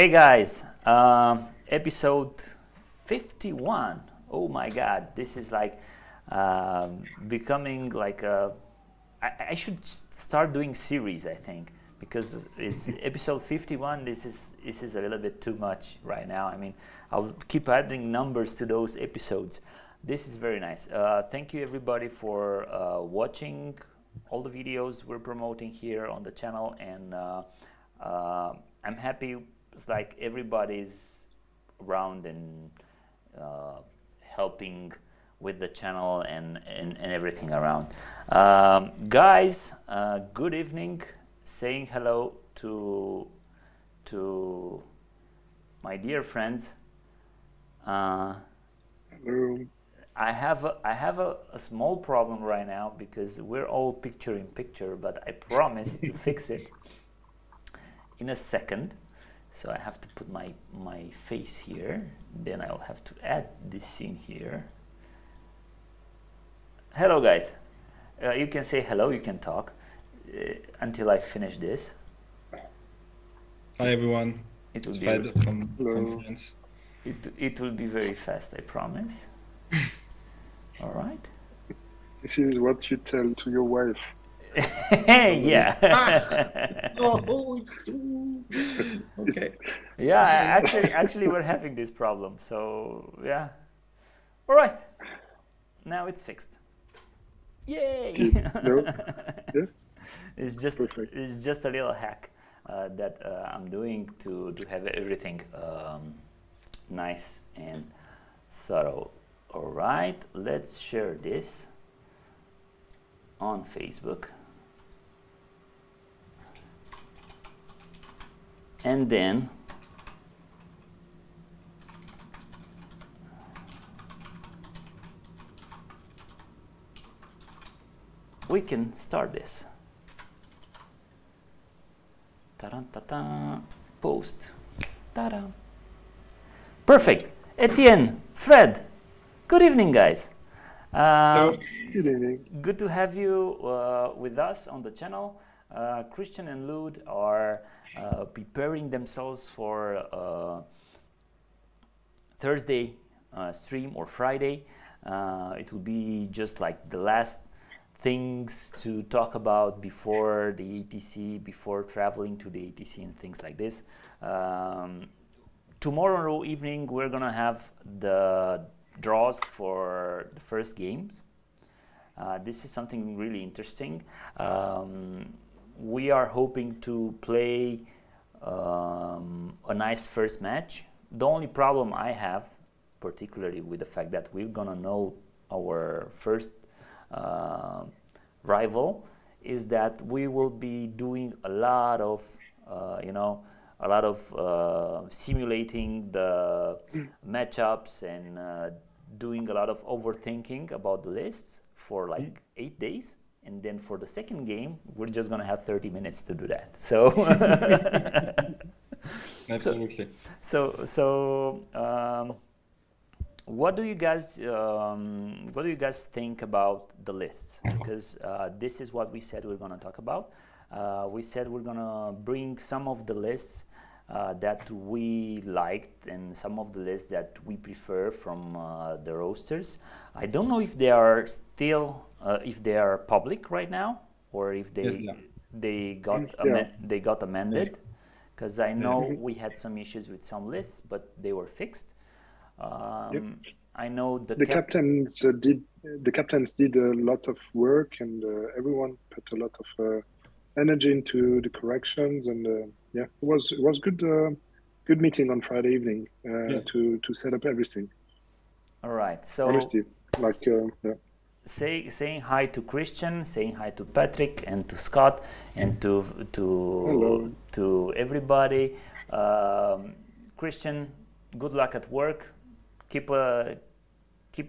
Hey guys, episode 51. Oh my god, this is like becoming like a. I should start doing series, I think, because it's episode 51. This is a little bit too much right now. I mean, I'll keep adding numbers to those episodes. This is very nice. Thank you everybody for watching all the videos we're promoting here on the channel, and I'm happy. It's like everybody's around and helping with the channel and everything around. Guys, good evening. Saying hello to my dear friends. Hello. I have a small problem right now because we're all picture in picture, but I promise to fix it in a second. So I have to put my face here, then I'll have to add this scene here. Hello guys, you can say hello, you can talk until I finish this. Hi everyone. It will It's be Fred from Hello. conference. it will be very fast, I promise. All right. This is what you tell to your wife. Yeah. Oh, it's too. Okay. Yeah, actually we're having this problem. So yeah. All right. Now it's fixed. Yay! No? Yeah? It's just Perfect. a little hack that I'm doing to have everything nice and thorough. All right, let's share this on Facebook, and then we can start this. Ta-da-ta-ta. Post. Ta-da. Perfect. Etienne, Fred, good evening, guys. Hello. Good evening. Good to have you with us on the channel. Christian and Lud are preparing themselves for Thursday stream or Friday. It will be just like the last things to talk about before the ATC, before traveling to the ATC and things like this. Tomorrow evening we're gonna have the draws for the first games. This is something really interesting. We are hoping to play a nice first match. The only problem I have, particularly with the fact that we're gonna know our first rival, is that we will be doing a lot of simulating the matchups and doing a lot of overthinking about the lists for like 8 days, and then for the second game we're just gonna have 30 minutes to do that. So Absolutely. what do you guys think about the lists? Because this is what we said we're going to talk about. We said we're going to bring some of the lists that we liked and some of the lists that we prefer from the rosters. I don't know if they are still if they are public right now, or if Yeah. they got Yeah. they got amended. Because I know Mhm. we had some issues with some lists, but they were fixed. Yep. I know the The captains did a lot of work, and everyone put a lot of energy into the corrections, and yeah, it was good meeting on Friday evening Yeah. to set up everything. All right. So Honestly, like yeah. saying hi to Christian, saying hi to Patrick and to Scott and Hello. to everybody. Christian, good luck at work. Keep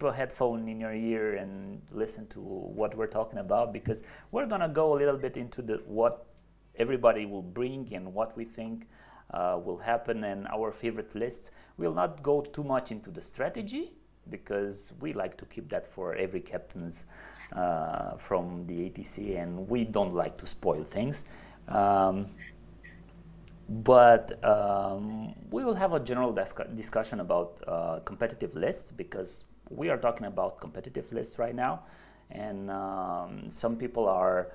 a headphone in your ear and listen to what we're talking about, because we're gonna go a little bit into what everybody will bring and what we think will happen and our favorite lists. We'll not go too much into the strategy, because we like to keep that for every captain's from the ATC, and we don't like to spoil things. But we will have a general discussion about competitive lists because we are talking about competitive lists right now, and some people are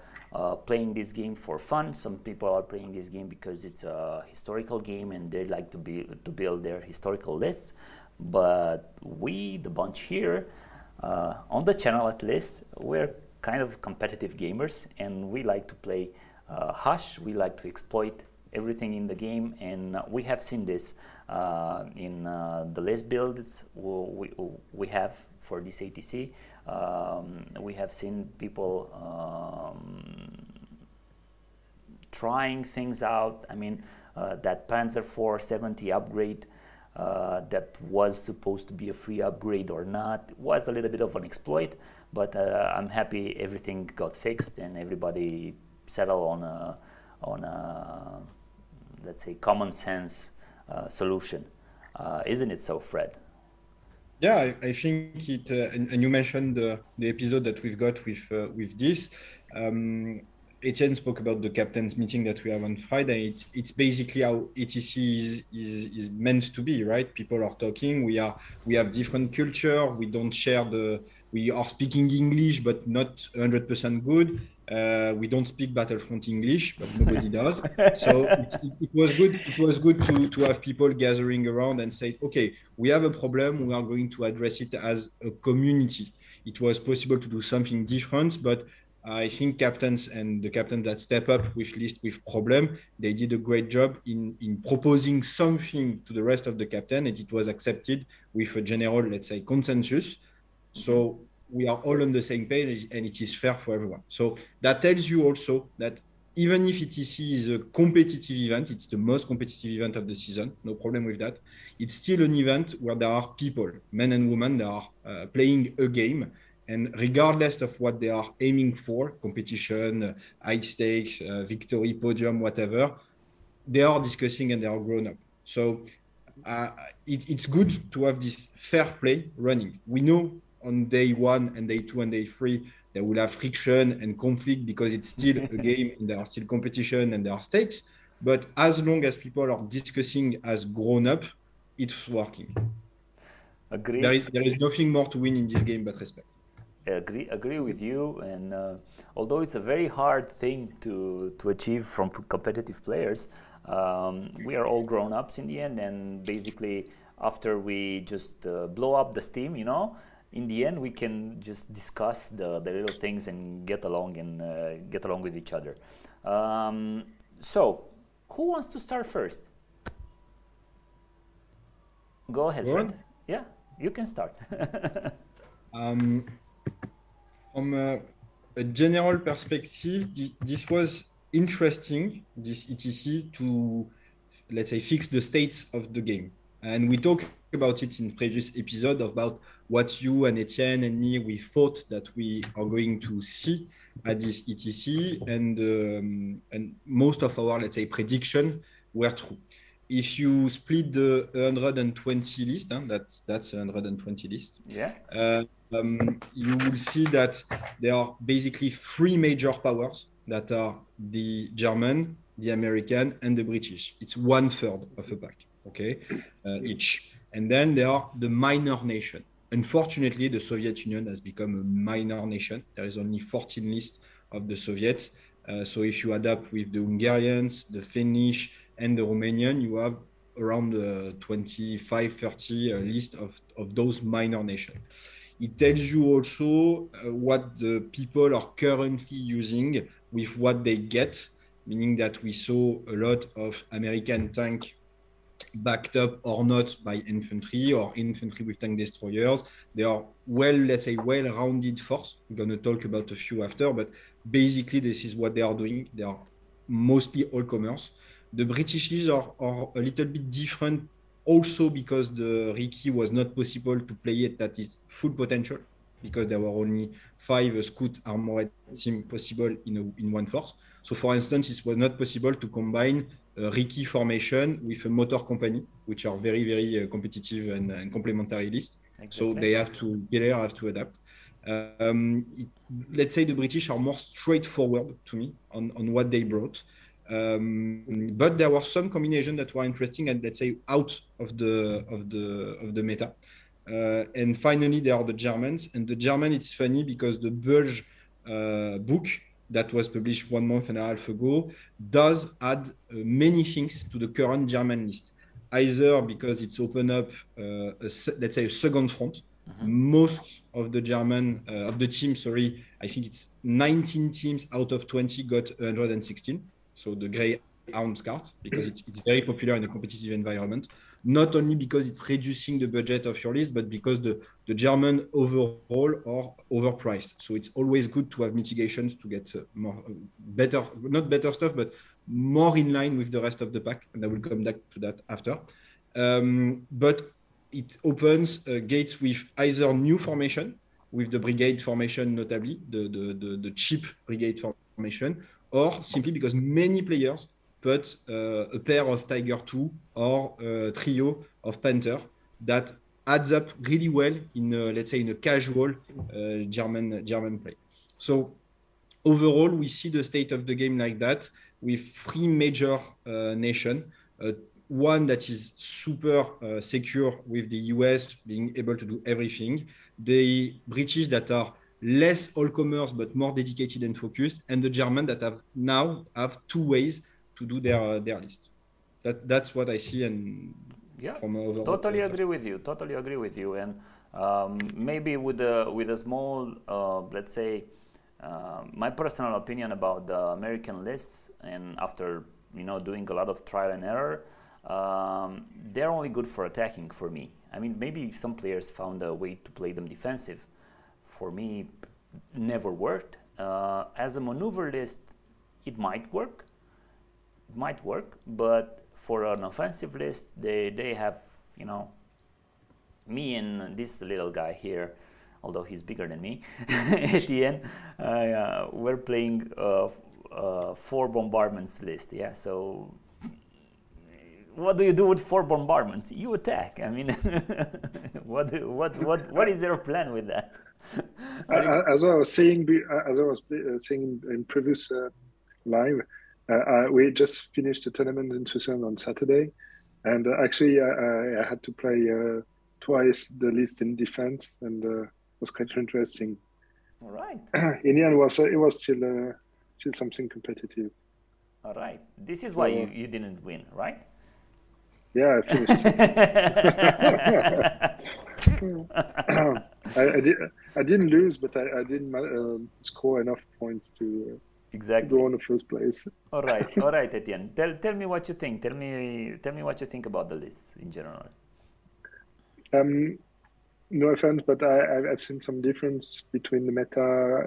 playing this game for fun. Some people are playing this game because it's a historical game and they like to build their historical lists. But we, the bunch here, on the channel at least, we're kind of competitive gamers, and we like to play Hush. We like to exploit everything in the game, and we have seen this in the list builds we have for this ATC. We have seen people trying things out. I mean, that Panzer 470 upgrade that was supposed to be a free upgrade or not was a little bit of an exploit, but I'm happy everything got fixed and everybody settled on a let's say common sense solution. Isn't it so, Fred? Yeah, I think it, and you mentioned the episode that we've got with this. Etienne spoke about the captain's meeting that we have on Friday. It's basically how ETC is meant to be, right? People are talking. We have different culture. We don't share we are speaking English, but not 100% good. We don't speak Battlefront English, but nobody does. So it was good. It was good to have people gathering around and say, okay, we have a problem. We are going to address it as a community. It was possible to do something different, but I think captains and the captain that step up with list with problem, they did a great job in proposing something to the rest of the captain, and it was accepted with a general, let's say, consensus. So we are all on the same page, and it is fair for everyone. So that tells you also that even if ETC is a competitive event, it's the most competitive event of the season, no problem with that. It's still an event where there are people, men and women, that are playing a game. And regardless of what they are aiming for, competition, high stakes, victory, podium, whatever, they are discussing and they are grown up. So it's good to have this fair play running. We know on day 1 and day 2 and day 3, there will have friction and conflict because it's still a game and there are still competition and there are stakes. But as long as people are discussing as grown up, it's working. Agree. There is nothing more to win in this game but respect. Agree with you, and although it's a very hard thing to achieve from competitive players, we are all grown-ups in the end, and basically after we just blow up the steam, in the end we can just discuss the little things and get along with each other. So who wants to start first? Go ahead, Fred. Yeah, you can start. From a general perspective, this was interesting, this ETC, to, let's say, fix the states of the game. And we talked about it in previous episode about what you and Etienne and me, we thought that we are going to see at this ETC, and most of our, let's say, prediction were true. If you split the 120 list, that's 120 list. Yeah. You will see that there are basically 3 major powers that are the German, the American, and the British. It's 1/3 of a pack, okay, each. And then there are the minor nation. Unfortunately, the Soviet Union has become a minor nation. There is only 14 lists of the Soviets. So if you add up with the Hungarians, the Finnish, and the Romanian, you have around 25, 30 list of those minor nations. It tells you also what the people are currently using with what they get, meaning that we saw a lot of American tank backed up or not by infantry or infantry with tank destroyers. They are let's say, well-rounded force. We're going to talk about a few after, but basically this is what they are doing. They are mostly all commerce. The British lists are a little bit different also because the Riki was not possible to play it at its full potential because there were only 5 Scout armored team possible in one force. So for instance, it was not possible to combine a Riki formation with a motor company, which are very, very competitive and complementary lists. Exactly. So they have to adapt. Let's say the British are more straightforward to me on what they brought. But there were some combinations that were interesting and let's say out of the meta. And finally, there are the Germans. And the German, it's funny because the Belge book that was published 1.5 months ago does add many things to the current German list. Either because it's opened up, let's say, a second front. Most of the German of the team, sorry, I think it's 19 teams out of 20 got 116. So the Greyhound card, because it's very popular in a competitive environment. Not only because it's reducing the budget of your list, but because the German overall are overpriced. So it's always good to have mitigations to get more better, not better stuff, but more in line with the rest of the pack. And I will come back to that after. But it opens gates with either new formation, with the brigade formation, notably the cheap brigade formation, or simply because many players put a pair of Tiger 2 or a trio of Panther that adds up really well in, let's say, in a casual German play. So overall, we see the state of the game like that with three major nations. One that is super secure with the US being able to do everything. The British that are less all-comers but more dedicated and focused, and the German that have two ways to do their list. That's what I see, and from overall totally agree with you. And maybe with a small, let's say, my personal opinion about the American lists, and after doing a lot of trial and error, they're only good for attacking for me. I mean, maybe some players found a way to play them defensive. For me, never worked. As a maneuver list, it might work, but for an offensive list, they have, me and this little guy here, although he's bigger than me, Etienne, we're playing 4 bombardments list, yeah, so what do you do with 4 bombardments? You attack. I mean, what is your plan with that? As I was saying in previous live, we just finished the tournament in Tucson on Saturday, and actually I had to play twice the list in defense, and it was quite interesting. All right. In the end, it was still something competitive. All right. This is why you didn't win, right? Yeah, I finished. I didn't lose, but I didn't score enough points to go on the first place. All right, Etienne. Tell me what you think. Tell me what you think about the lists in general. No offense, but I've seen some difference between the meta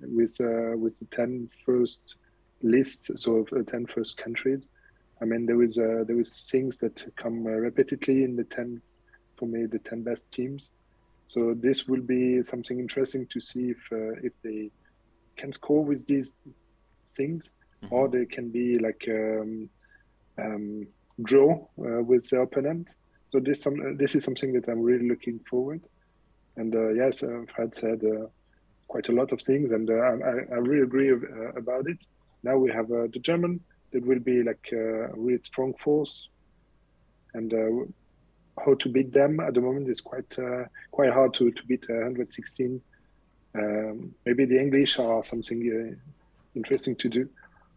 with the 10 first list, so 10 first countries. I mean, there was things that come repeatedly in the 10, for me, the 10 best teams. So this will be something interesting to see if they can score with these things, or they can be like draw with the opponent. So this is something that I'm really looking forward. And yes, Fred said quite a lot of things, and I really agree about it. Now we have the German. That will be like a really strong force, and how to beat them at the moment is quite hard to beat 116. Maybe the English are something interesting to do,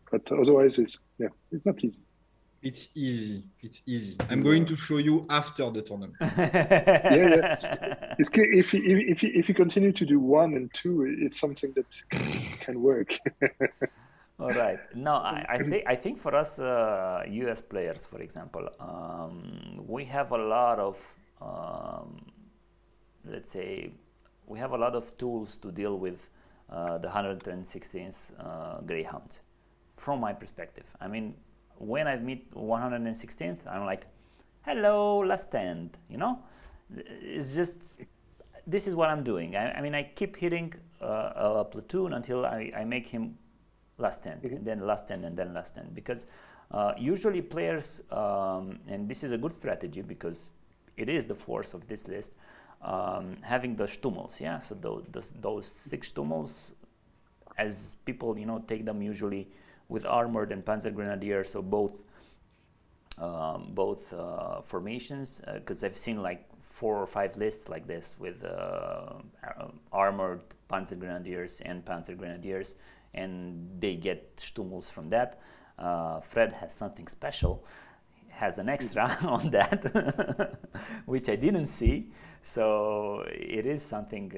but otherwise it's not easy. It's easy. I'm going to show you after the tournament. Yeah. If you continue to do 1 and 2, it's something that can work. All right. No, I think for us US players, for example, we have a lot of let's say we have a lot of tools to deal with the 116th Greyhound. From my perspective, I mean, when I meet 116th, I'm like, hello, last stand. It's just this is what I'm doing. I mean, I keep hitting a platoon until I make him last stand, and then last stand, and then last stand. Because usually players, and this is a good strategy because it is the force of this list, having the Stummels, yeah. So those 6 Stummels, as people take them usually with armored and panzer grenadiers, so both formations, because I've seen like 4 or 5 lists like this with armored panzer grenadiers and panzer grenadiers, and they get Stummels from that. Fred has something special, has an extra on that, which I didn't see. So it is something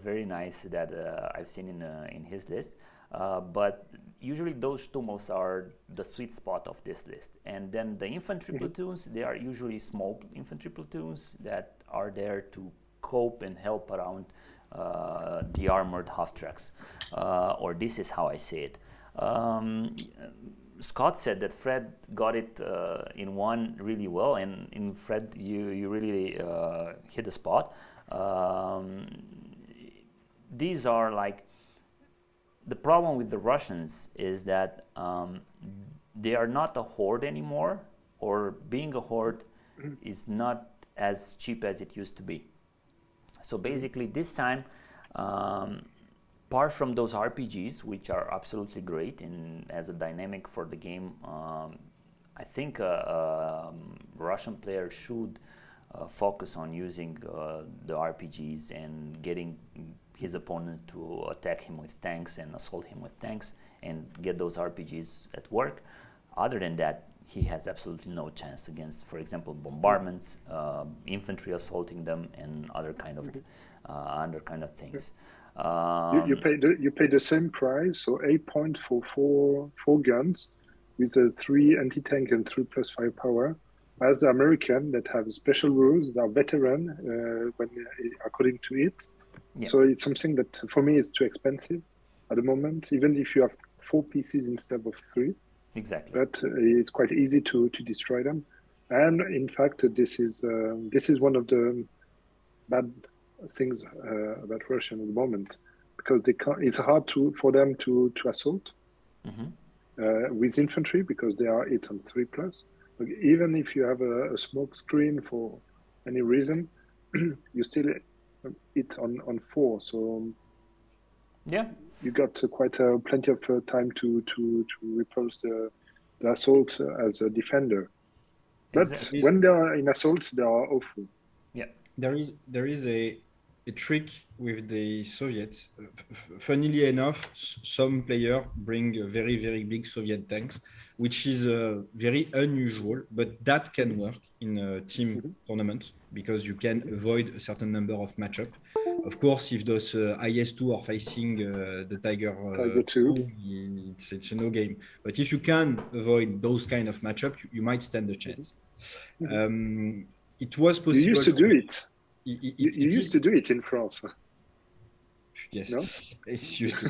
very nice that I've seen in his list. But usually those Stummels are the sweet spot of this list. And then the infantry platoons, they are usually small infantry platoons that are there to cope and help around the armored half tracks. Or this is how I see it. Scott said that Fred got it in one really well, and in Fred you really hit the spot. These are like, the problem with the Russians is that they are not a horde anymore, or being a horde is not as cheap as it used to be. So basically this time, apart from those RPGs, which are absolutely great and as a dynamic for the game, I think Russian players should focus on using the RPGs and getting his opponent to attack him with tanks and assault him with tanks and get those RPGs at work. Other than that, he has absolutely no chance against, for example, bombardments, infantry assaulting them, and other kind of things. You pay the same price, so 8 points for four guns with a 3 anti-tank and 3+ firepower, as the American that have special rules. They are veteran according to it. Yeah. So it's something that for me is too expensive at the moment, even if you have 4 pieces instead of 3. Exactly. But it's quite easy to destroy them. And in fact, this is one of the bad things about Russia at the moment, because it's hard for them to assault with infantry, because they are 8 on 3+. But even if you have a smoke screen for any reason, you still hit on 4. So yeah, you got quite plenty of time to repulse the assault as a defender. But exactly. When they are in assault, they are awful. Yeah, there is a trick with the Soviets. Funnily enough, some players bring very, very big Soviet tanks, which is very unusual, but that can work in a team tournament because you can avoid a certain number of matchups. Of course, if those IS-2 are facing the Tiger 2, it's a no game. But if you can avoid those kind of matchups, you might stand a chance. It was possible. You used to do it. You used to do it in France. Yes, no? It's used to.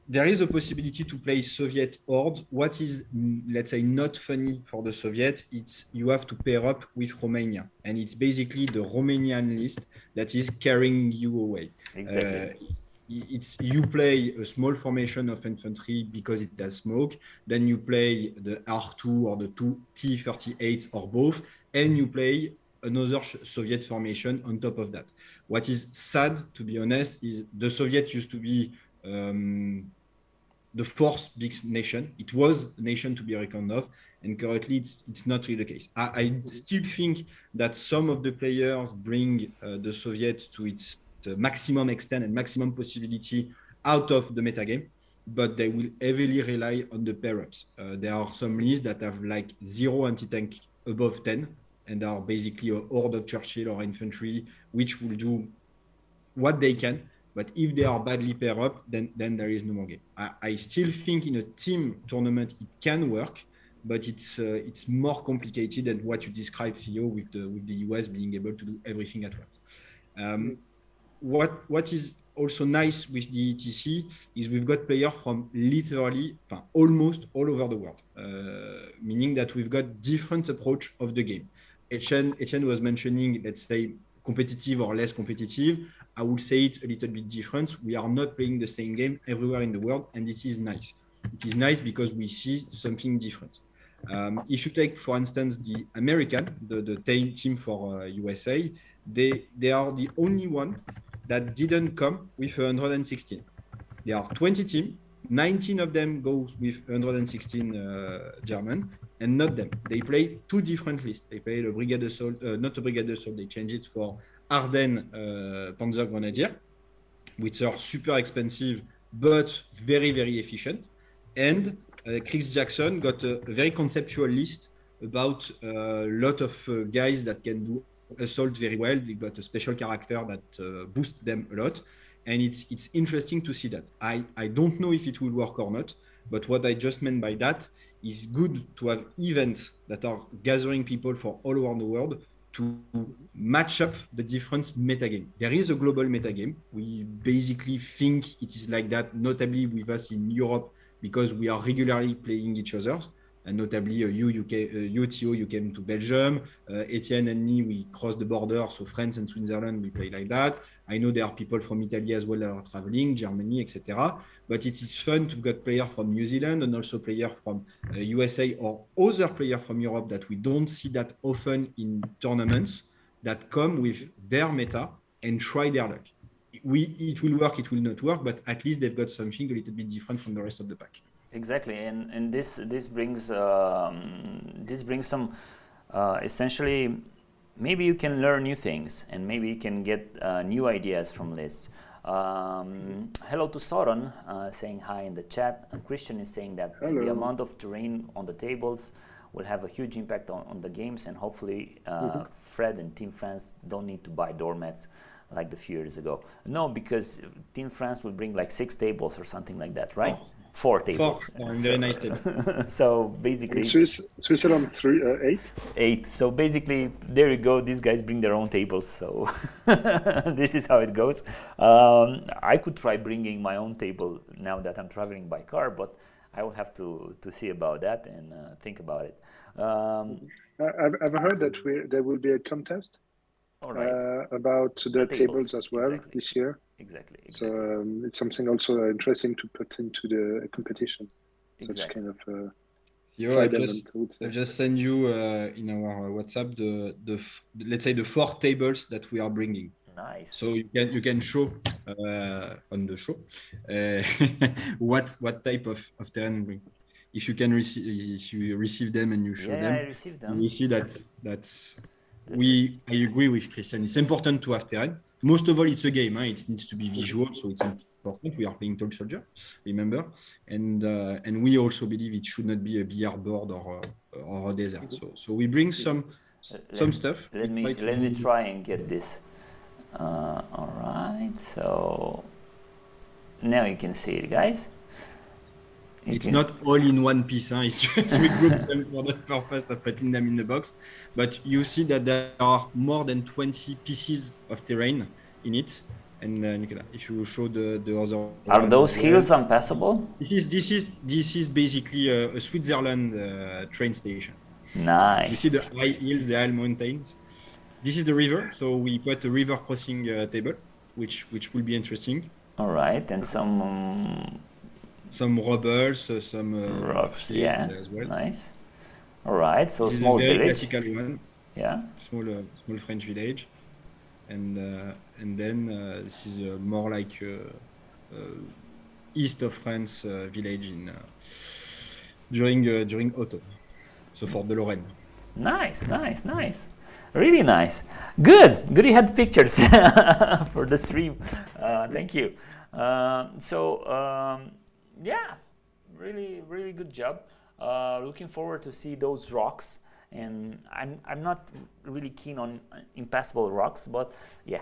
There is a possibility to play Soviet hordes. What is, let's say, not funny for the Soviets, it's you have to pair up with Romania. And it's basically the Romanian list that is carrying you away. Exactly. You play a small formation of infantry because it does smoke. Then you play the R2 or the 2 T-38s or both. And you play another Soviet formation on top of that. What is sad, to be honest, is the Soviet used to be the fourth big nation. It was a nation to be reckoned of, and currently it's not really the case. I still think that some of the players bring the Soviet to its maximum extent and maximum possibility out of the metagame, but they will heavily rely on the pair-ups. There are some lists that have like 0 anti-tank above 10, and are basically a horde of Churchill or infantry, which will do what they can. But if they are badly paired up, then there is no more game. I still think in a team tournament it can work, but it's more complicated than what you described, Theo, with the US being able to do everything at once. What is also nice with the ETC is we've got players from literally, almost all over the world, meaning that we've got different approach of the game. Etienne was mentioning, let's say, competitive or less competitive. I would say it a little bit different. We are not playing the same game everywhere in the world, and it is nice. It is nice because we see something different. If you take, for instance, the American, the team for USA, they are the only one that didn't come with 116. There are 20 teams, 19 of them go with 116 German, and not them. They play two different lists. They play the Brigade Assault, not the Brigade Assault, they change it for Ardennes Panzer Grenadier, which are super expensive but very, very efficient. And Chris Jackson got a very conceptual list about a lot of guys that can do assault very well. They got a special character that boosts them a lot. And it's interesting to see that. I don't know if it will work or not, but what I just meant by that is good to have events that are gathering people from all around the world to match up the different metagame. There is a global metagame. We basically think it is like that, notably with us in Europe, because we are regularly playing each other's. And notably, you, Theo, you came to Belgium. Etienne and me, we crossed the border. So France and Switzerland, we play like that. I know there are people from Italy as well that are traveling, Germany, etc. But it is fun to get players from New Zealand and also players from USA or other players from Europe that we don't see that often in tournaments that come with their meta and try their luck. It will work, it will not work, but at least they've got something a little bit different from the rest of the pack. Exactly, and this brings some essentially, maybe you can learn new things and maybe you can get new ideas from lists. Hello to Soron, saying hi in the chat, and Christian is saying that the amount of terrain on the tables will have a huge impact on the games, and hopefully Fred and Team France don't need to buy doormats like the few years ago. No, because Team France will bring like 6 tables or something like that, right? Oh. 4 tables. 4, very nice table. So basically, Switzerland 8. 8. So basically, there you go. These guys bring their own tables. So this is how it goes. I could try bringing my own table now that I'm traveling by car, but I will have to see about that and think about it. I've heard that there will be a contest about the tables as well this year. Exactly. So it's something also interesting to put into the competition. Exactly. Such kind of I've just sent you in our WhatsApp let's say the 4 tables that we are bringing. Nice. So you can show on the show what type of terrain we bring. If you receive them and you show them, I received them. you see that I agree with Christian. It's important to have terrain. Most of all, it's a game. It needs to be visual, so it's important. We are playing Tall Soldier, remember, and we also believe it should not be a BR board or a desert. So we bring some stuff. Let me try and get this. All right. So now you can see it, guys. It's not all in one piece. It's just we group them for the purpose of putting them in the box. But you see that there are more than 20 pieces of terrain in it. And Nicola, if you show the other, are those hills unpassable? This is basically a Switzerland train station. Nice. You see the high hills, the high mountains. This is the river, so we put a river crossing table, which will be interesting. All right, and some rubbles, some rocks, yeah, as well. Nice. All right, so this small is a very village. classical one. Yeah. Small French village, and then this is more like east of France village in during autumn. So for the Lorraine. Nice. Really nice. Good. You had pictures for the stream. Thank you. Yeah, really good job. Looking forward to see those rocks, and I'm not really keen on impassable rocks, but yeah,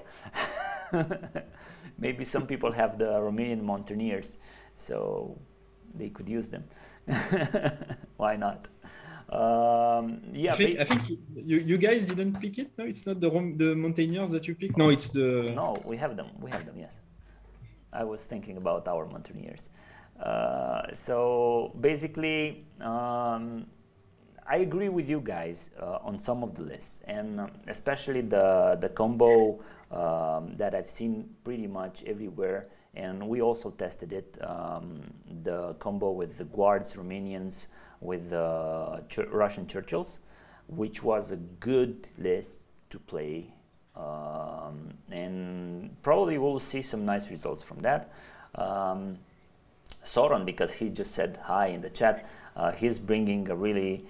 maybe some people have the Romanian mountaineers, so they could use them. Why not? Yeah, I think you guys didn't pick it. No, it's not the mountaineers that you picked. No, it's the. No, we have them. Yes, I was thinking about our mountaineers. So basically, I agree with you guys on some of the lists, and especially the combo that I've seen pretty much everywhere, and we also tested it, the combo with the Guards, Romanians, with Russian Churchills, which was a good list to play, and probably we'll see some nice results from that. Sauron, because he just said hi in the chat. He's bringing a really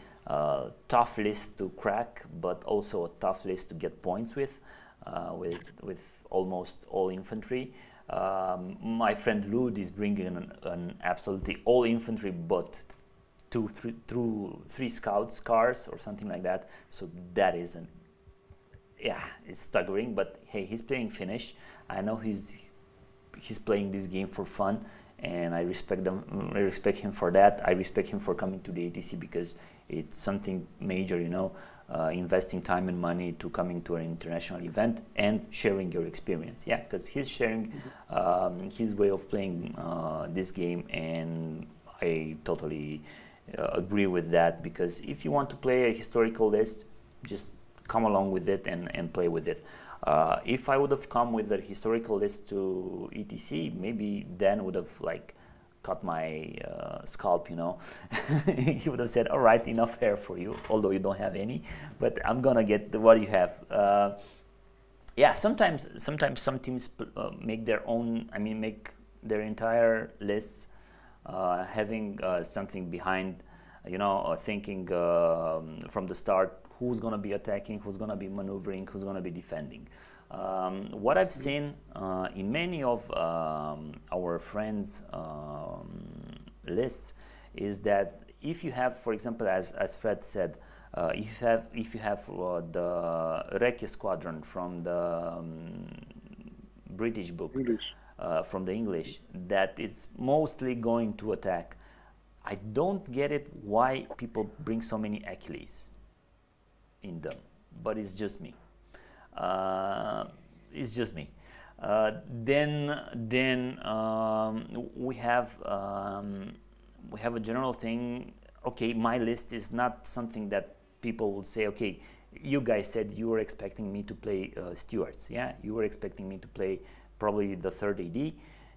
tough list to crack, but also a tough list to get points with almost all infantry. My friend Lud is bringing an absolutely all infantry, but three scouts cars or something like that. So that is it's staggering. But hey, he's playing Finnish. I know he's playing this game for fun, and I respect them. I respect him for that. I respect him for coming to the ATC because it's something major, investing time and money to coming to an international event and sharing your experience. Yeah, because he's sharing his way of playing this game, and I totally agree with that. Because if you want to play a historical list, just come along with it and play with it. If I would have come with a historical list to ETC, maybe Dan would have cut my scalp, He would have said, all right, enough hair for you, although you don't have any, but I'm gonna get what you have. Sometimes some teams make their own, make their entire lists having something behind, thinking from the start who's going to be attacking, who's going to be maneuvering, who's going to be defending. What I've seen in many of our friends' lists is that if you have, for example, as Fred said, if you have the Recce Squadron from the British book, from the English, that is mostly going to attack, I don't get it why people bring so many Achilles in them, but it's just me. Then we have a general thing. Okay, my list is not something that people will say, okay, you guys said you were expecting me to play Stewards. Yeah, you were expecting me to play probably the third AD,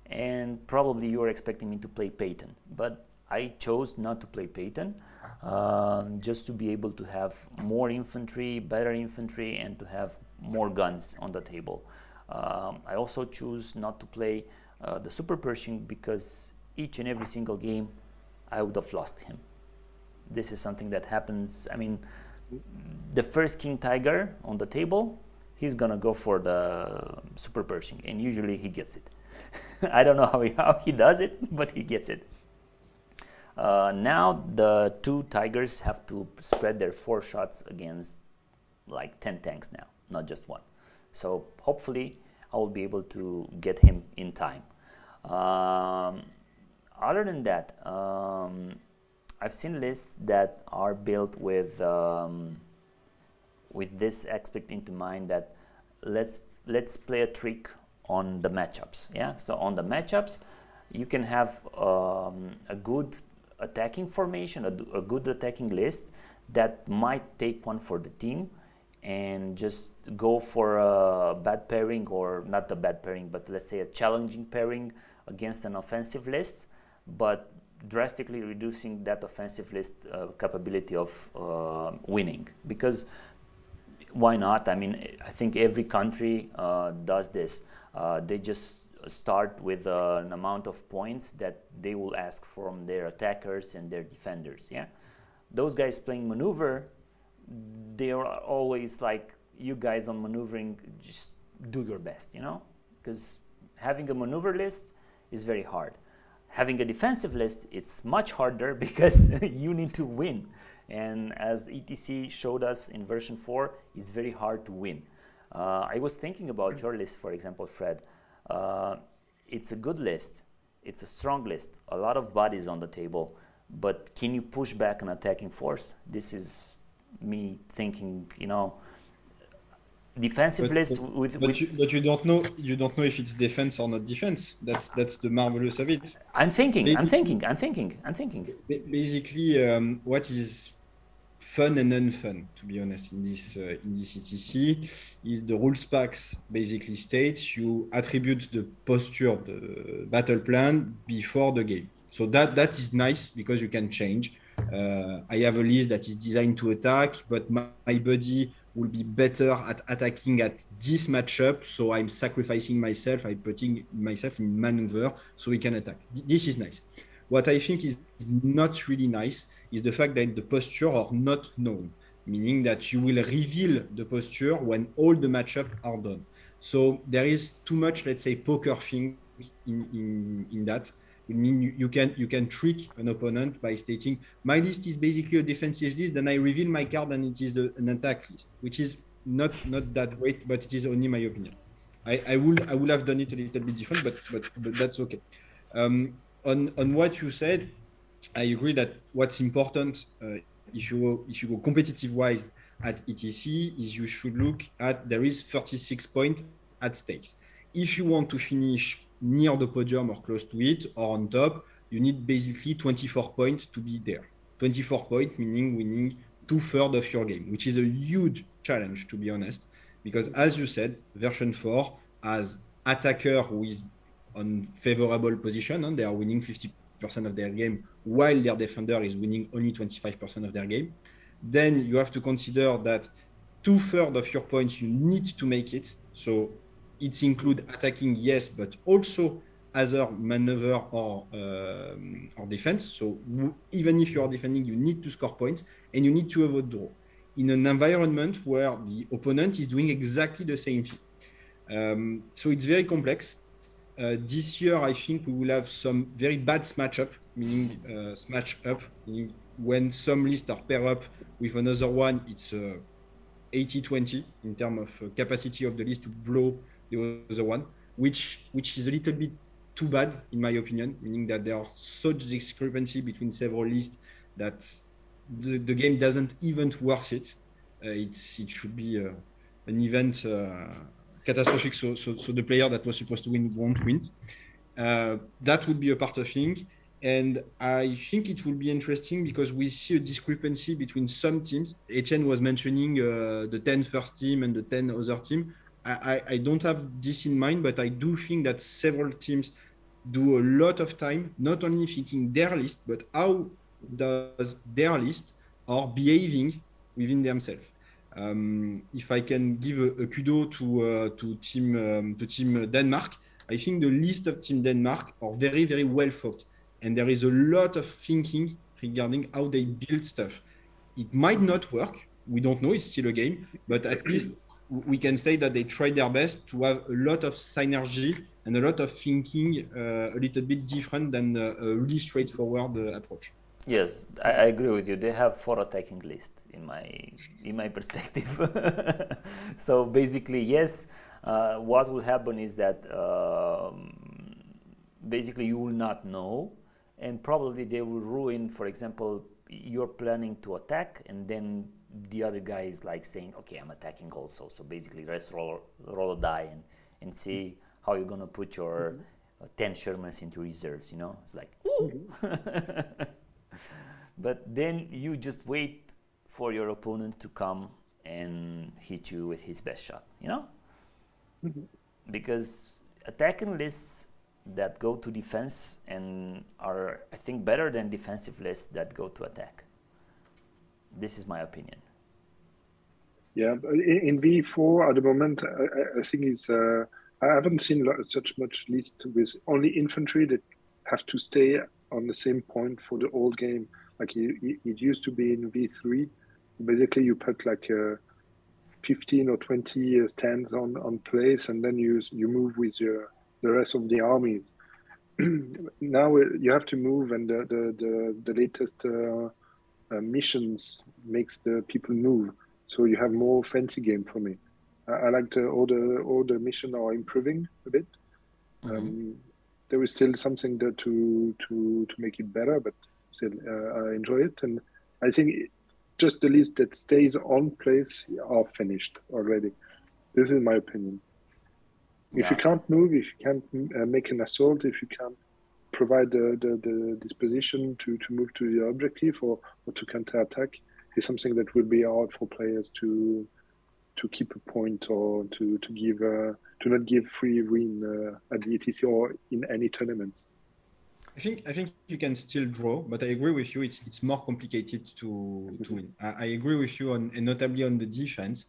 and probably you were expecting me to play Peyton, but I chose not to play Peyton, just to be able to have more infantry, better infantry, and to have more guns on the table. I also choose not to play the Super Pershing because each and every single game I would have lost him. This is something that happens. The first King Tiger on the table, he's gonna go for the Super Pershing, and usually he gets it. I don't know how he does it, but he gets it. Now the two Tigers have to spread their 4 shots against 10 tanks now, not just one. So hopefully I will be able to get him in time. Other than that, I've seen lists that are built with this aspect into mind, that let's play a trick on the matchups. Yeah, so on the matchups, you can have a good attacking formation, a good attacking list that might take one for the team and just go for a bad pairing, or not a bad pairing, but let's say a challenging pairing against an offensive list, but drastically reducing that offensive list capability of winning. Because why not? I think every country does this. They just start with an amount of points that they will ask from their attackers and their defenders. Yeah, those guys playing maneuver, they are always like, you guys on maneuvering, just do your best, because having a maneuver list is very hard. Having a defensive list, it's much harder because you need to win. And as ETC showed us in version 4, it's very hard to win. I was thinking about your list, for example, Fred. It's a good list. It's a strong list. A lot of bodies on the table. But can you push back an attacking force? This is me thinking, defensive list but you don't know if it's defense or not defense. That's the marvelous of it. I'm thinking. Basically, what is fun and unfun, to be honest, in this ETC is the rules packs basically states you attribute the posture of the battle plan before the game. So that is nice because you can change. I have a list that is designed to attack, but my buddy will be better at attacking at this matchup. So I'm sacrificing myself. I'm putting myself in maneuver so we can attack. This is nice. What I think is not really nice is the fact that the posture are not known, meaning that you will reveal the posture when all the matchup are done. So there is too much, let's say, poker thing in that. It means you can trick an opponent by stating my list is basically a defensive list, then I reveal my card and it is an attack list, which is not that great, but it is only my opinion. I would have done it a little bit different, but that's okay. On what you said, I agree that what's important if you go competitive wise at ETC is you should look at there is 36 points at stakes. If you want to finish near the podium or close to it or on top, you need basically 24 points to be there. 24 points meaning winning 2/3 of your game, which is a huge challenge to be honest, because as you said, version 4 has attacker who is on favorable position and they are winning 50% of their game while their defender is winning only 25% of their game. Then you have to consider that 2/3 of your points you need to make it. So it includes attacking, yes, but also other maneuver or defense. So even if you are defending, you need to score points and you need to avoid draw in an environment where the opponent is doing exactly the same thing. So it's very complex. This year, I think we will have some very bad smash up, meaning when some lists are pair up with another one, it's 80-20 in terms of capacity of the list to blow the other one, which is a little bit too bad in my opinion, meaning that there are such discrepancy between several lists that the game doesn't even worth it. It should be an event catastrophic, so the player that was supposed to win won't win. That would be a part of thing. And I think it will be interesting because we see a discrepancy between some teams. Etienne was mentioning the 10 first team and the 10 other team. I don't have this in mind, but I do think that several teams do a lot of time, not only thinking their list, but how does their list are behaving within themselves. If I can give a kudo to team Denmark, I think the list of Team Denmark are very, very well thought. And there is a lot of thinking regarding how they build stuff. It might not work. We don't know. It's still a game. But at least we can say that they tried their best to have a lot of synergy and a lot of thinking a little bit different than a really straightforward approach. Yes, I agree with you. They have 4 attacking lists in my perspective. So basically, yes, what will happen is that basically you will not know, and probably they will ruin, for example, you're planning to attack and then the other guy is like saying, okay, I'm attacking also. So basically let's roll a die and see how you're going to put your 10 Shermans into reserves, you know? It's like, ooh! But then you just wait for your opponent to come and hit you with his best shot, you know? Because attacking lists that go to defense and are, I think, better than defensive lists that go to attack. This is my opinion. Yeah, in V4 at the moment, I think it's. I haven't seen such much list with only infantry that have to stay on the same point for the whole game. Like it used to be in V3. Basically, you put like 15 or 20 stands on place, and then you move with the rest of the armies. Now you have to move, and the latest missions makes the people move. So you have more fancy game for me. I like all the mission are improving a bit. There is still something there to make it better, but still I enjoy it, and I think just the list that stays on place are finished already. This is my opinion. If you can't move, if you can't make an assault, if you can't provide the disposition to move to the objective or to counter attack, is something that will be hard for players to keep a point or to not give free win at the ETC or in any tournament. I think you can still draw, but I agree with you. It's more complicated to win. I agree with you and notably on the defense.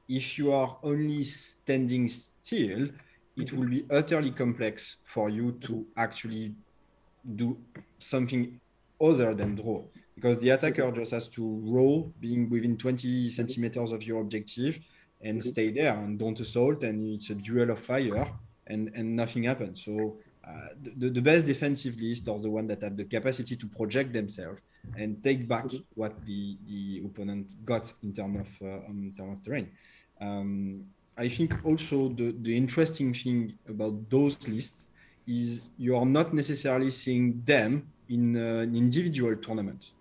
if you are only standing still, it will be utterly complex for you to actually do something other than draw, because the attacker just has to roll, being within 20 centimeters of your objective, and stay there and don't assault, and it's a duel of fire, and nothing happens. So the best defensive list are the one that have the capacity to project themselves and take back what the opponent got in terms of terrain. I think also the interesting thing about those lists is you are not necessarily seeing them in an individual tournament,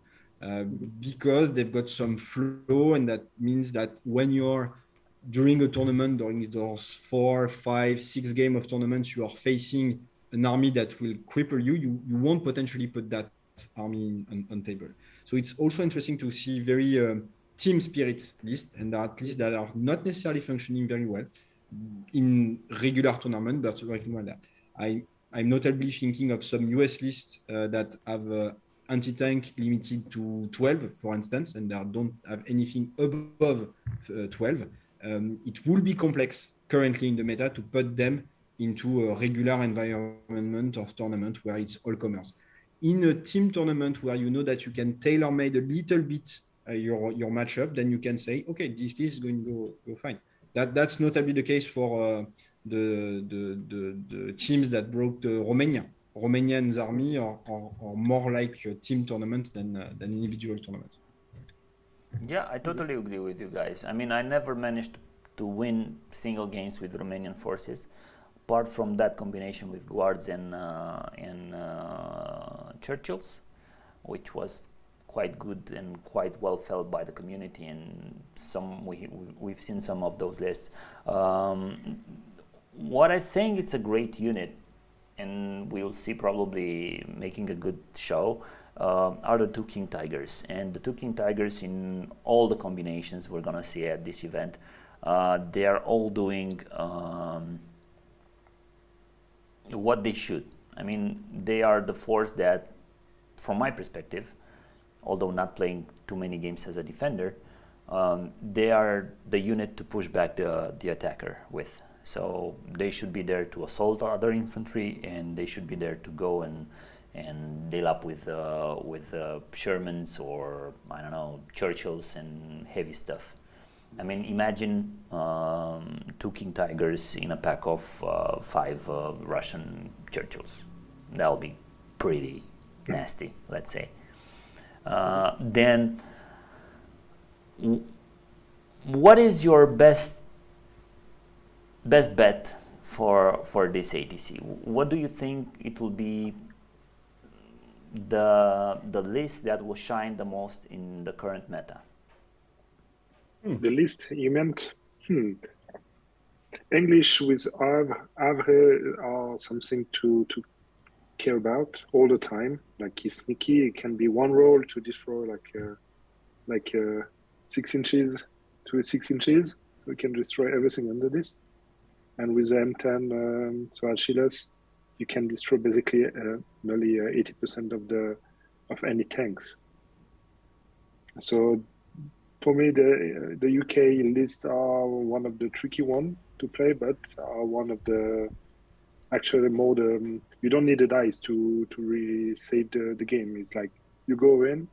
because they've got some flow, and that means that when you're during a tournament, during those 4, 5, 6 game of tournaments, you are facing an army that will cripple you. You won't potentially put that army on table. So it's also interesting to see very team spirit list, and at least that are not necessarily functioning very well in regular tournament, but working well. I'm notably thinking of some US lists that have anti-tank limited to 12, for instance, and that don't have anything above 12. It will be complex currently in the meta to put them into a regular environment of tournament where it's all commerce. In a team tournament where you know that you can tailor-made a little bit your matchup, then you can say, okay, this list is going to go fine. That's notably the case for the teams that broke the Romania. Romanian's army are more like a team tournament than individual tournament. Yeah, I totally agree with you guys. I mean, I never managed to win single games with Romanian forces, apart from that combination with guards and Churchills, which was quite good and quite well felt by the community, and we've seen some of those lists. What I think it's a great unit, and we'll see probably making a good show, are the two King Tigers. And the two King Tigers in all the combinations we're gonna see at this event, they are all doing what they should. I mean, they are the force that, from my perspective, although not playing too many games as a defender, they are the unit to push back the attacker with. So they should be there to assault other infantry, and they should be there to go and deal up with Shermans or, I don't know, Churchills and heavy stuff. I mean, imagine two King Tigers in a pack of 5 Russian Churchills. That'll be pretty nasty, let's say. Then, what is your best bet for this ATC? What do you think it will be the list that will shine the most in the current meta? The list you meant? English with Havre are something to care about all the time. Like he's sneaky. It can be one roll to destroy like 6 inches to 6 inches, so we can destroy everything under this. And with the M10, so Achilles, you can destroy basically nearly 80% of any tanks. So for me, the UK lists are one of the tricky one to play, but are one of the actually more you don't need the dice to really save the game. It's like you go in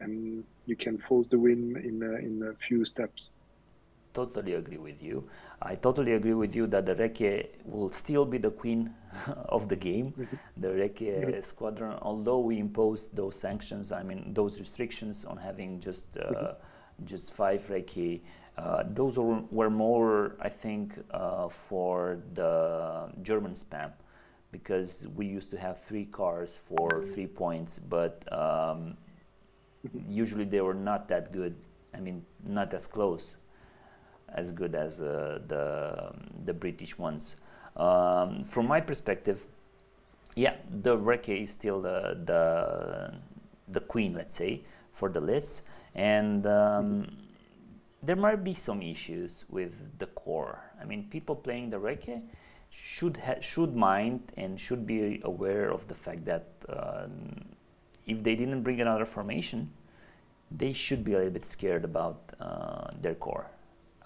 and you can force the win in a few steps. Totally agree with you. I totally agree with you that the Recce will still be the queen of the game. The Recce squadron, although we imposed those sanctions, I mean those restrictions on having just 5 Recce, those were more, I think, for the German spam, because we used to have 3 cars for 3 points, but usually they were not that good. I mean, not as close, as good as the British ones. From my perspective, yeah, the Recce is still the queen, let's say, for the list, and there might be some issues with the core. I mean, people playing the Recce should mind and should be aware of the fact that if they didn't bring another formation, they should be a little bit scared about their core.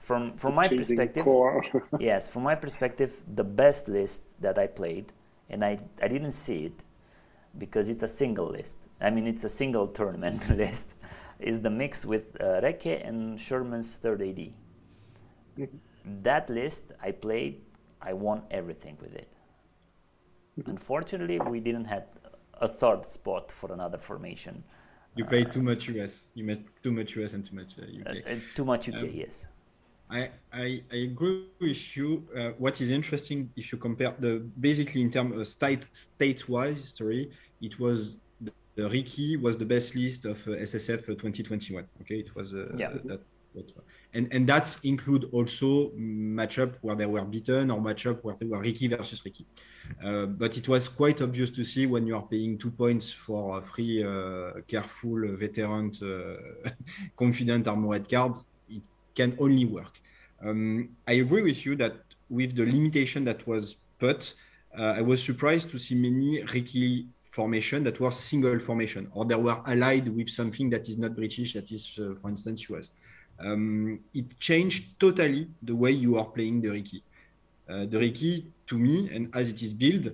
from my chasing perspective, core. yes, from my perspective, the best list that I played, and I didn't see it because it's a single list. I mean, it's a single tournament list. Is the mix with Reke and Sherman's third AD. That list I played, I won everything with it. Unfortunately, we didn't have a third spot for another formation. You played too much US. You made too much US and too much UK. Too much UK, yes. I agree with you. What is interesting, if you compare basically in terms of state-wise story, it was the Ricky was the best list of SSF 2021. Okay, it was and that include also matchup where they were beaten or matchup where they were Ricky versus Ricky. But it was quite obvious to see when you are paying 2 points for free, careful, veteran, confident armored cards, it can only work. I agree with you that with the limitation that was put, I was surprised to see many Ricky formation that were single formation, or they were allied with something that is not British, that is, for instance, US. It changed totally the way you are playing the Ricky. The Ricky, to me, and as it is built,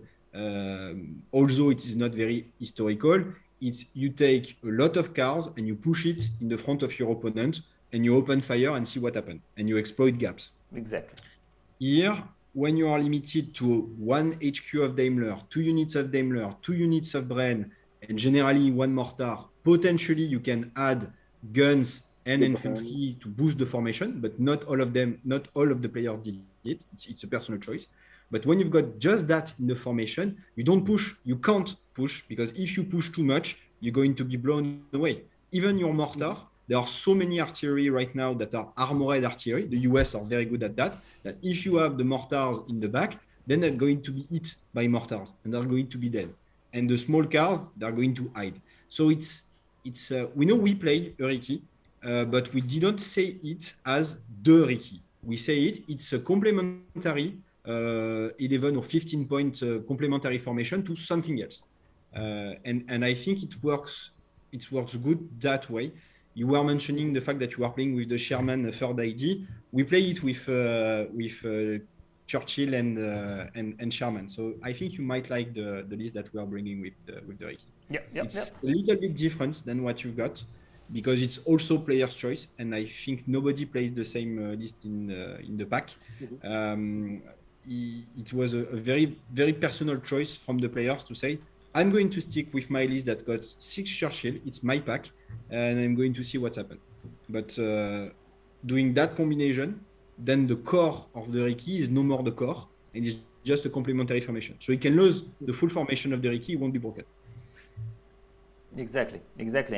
although it is not very historical, it's you take a lot of cards and you push it in the front of your opponent and you open fire and see what happens, and you exploit gaps. Exactly. Here, when you are limited to 1 HQ of Daimler, 2 units of Daimler, 2 units of Bren, and generally 1 mortar, potentially you can add guns and infantry to boost the formation, but not all of the players did it. It's a personal choice. But when you've got just that in the formation, you don't push, you can't push, because if you push too much, you're going to be blown away. Even your mortar, there are so many artillery right now that are armored artillery. The US are very good at that if you have the mortars in the back, then they're going to be hit by mortars and they're going to be dead. And the small cars, they're going to hide. So it's we know we play a Ricky, but we didn't say it as the Ricky. We say it's a complementary 11 or 15 point complementary formation to something else. And I think it works good that way. You were mentioning the fact that you are playing with the Sherman third ID. We play it with Churchill and Sherman. So I think you might like the list that we are bringing with the Ricky. It's a little bit different than what you've got, because it's also player's choice, and I think nobody plays the same list in the pack. It was a very, very personal choice from the players to say, I'm going to stick with my list that got 6 Churchill, it's my pack, and I'm going to see what's happened. But doing that combination, then the core of the Ricky is no more the core, and it's just a complementary formation. So you can lose the full formation of the Ricky, it won't be broken. Exactly,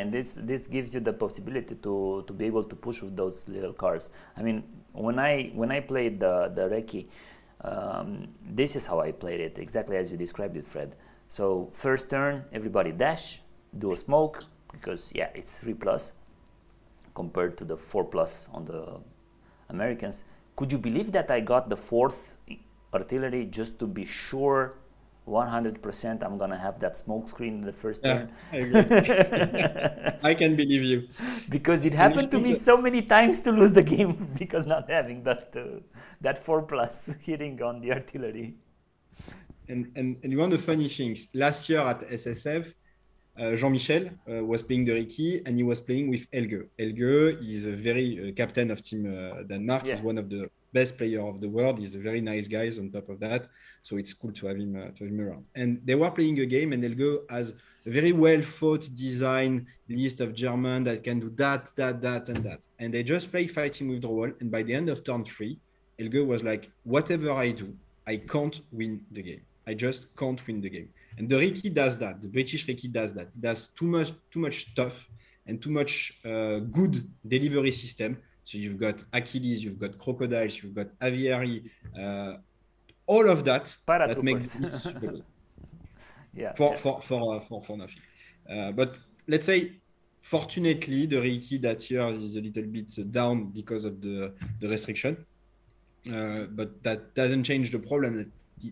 and this gives you the possibility to be able to push with those little cars. I mean, when I played the Reki, this is how I played it, exactly as you described it, Fred. So first turn, everybody dash, do a smoke, because it's 3+ compared to the 4+ on the Americans. Could you believe that I got the 4th artillery just to be sure 100% I'm gonna have that smoke screen in the first turn? I can believe you, because it happened to me so many times to lose the game because not having that 4+ hitting on the artillery. And one of the funny things, last year at SSF, Jean-Michel was playing the Ricky, and he was playing with Helge. Helge is a very captain of Team Denmark. He's one of the best players of the world. He's a very nice guy on top of that. So it's cool to have him around. And they were playing a game, and Helge has a very well thought design list of German that can do that, and that. And they just play fighting withdrawal. And by the end of turn 3, Helge was like, whatever I do, I can't win the game. I just can't win the game. And the Ricky does that. The British Ricky does that. It does too much stuff and too much good delivery system. So you've got Achilles, you've got Crocodiles, you've got Aviary, all of that that makes it super good. For nothing. But let's say, fortunately, the Ricky that year is a little bit down because of the restriction. But that doesn't change the problem that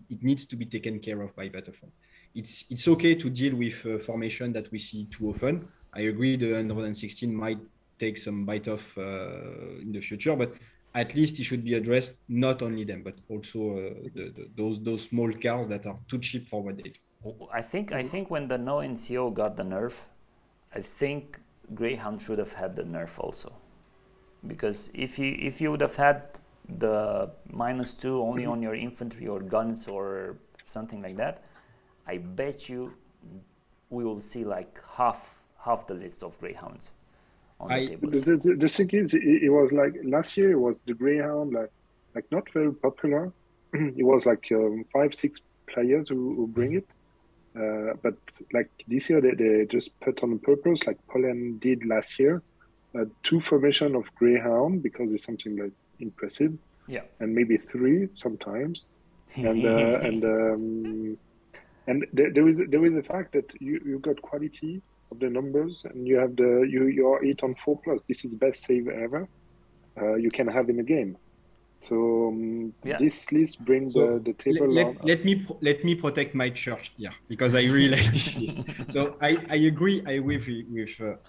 it needs to be taken care of by Battlefront. It's okay to deal with formation that we see too often. I agree the 116 might take some bite off in the future, but at least it should be addressed, not only them, but also those small cars that are too cheap for what they do. I think when the no NCO got the nerf, I think Greyhound should have had the nerf also, because if you would have had the -2 only on your infantry or guns or something like that, I bet you we will see like half the list of Greyhounds on the tables. The thing is, it was like last year. It was the Greyhound, like not very popular. It was like 5-6 players who bring it. But like this year, they just put on purpose, like Poland did last year, 2 formation of Greyhound because it's something like impressive, Yeah. and maybe 3 sometimes, and there is the fact that you got quality of the numbers, and you have you're 8 on 4+. This is the best save ever you can have in a game. So this list brings the table. Let me protect my church here, because I really like this list. So I agree with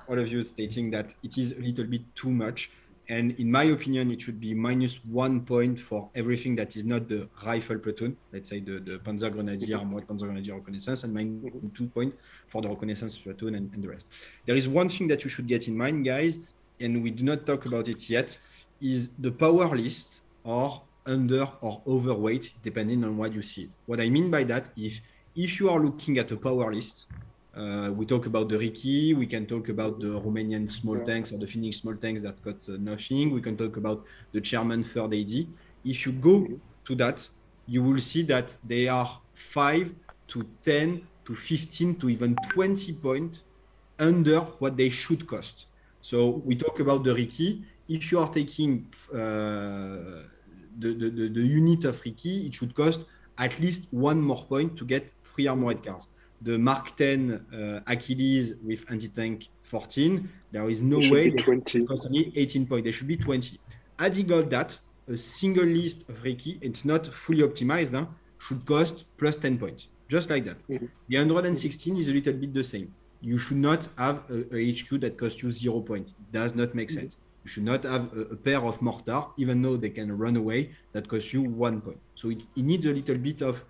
all of you stating that it is a little bit too much, and in my opinion it should be -1 point for everything that is not the rifle platoon, let's say the Panzer Grenadier, Armored Panzer Grenadier reconnaissance, and -2 point for the reconnaissance platoon and the rest. There is one thing that you should get in mind, guys, and we do not talk about it yet, is the power list or under or overweight, depending on what you see it. What I mean by that is, if you are looking at a power list, we talk about the Riki, we can talk about the Romanian small tanks or the Finnish small tanks that got nothing, we can talk about the German 3rd AD. If you go to that, you will see that they are 5 to 10 to 15 to even 20 points under what they should cost. So we talk about the Riki. If you are taking the unit of Riki, it should cost at least 1 more point to get 3 armored cars. The Mark 10 Achilles with anti-tank 14, there is no way they should cost only 18 points. They should be 20. Adding all that, a single list of Riki, it's not fully optimized, should cost plus 10 points, just like that. The 116 is a little bit the same. You should not have a HQ that costs you 0 points. It does not make sense. You should not have a pair of mortar, even though they can run away, that costs you 1 point. So it needs a little bit of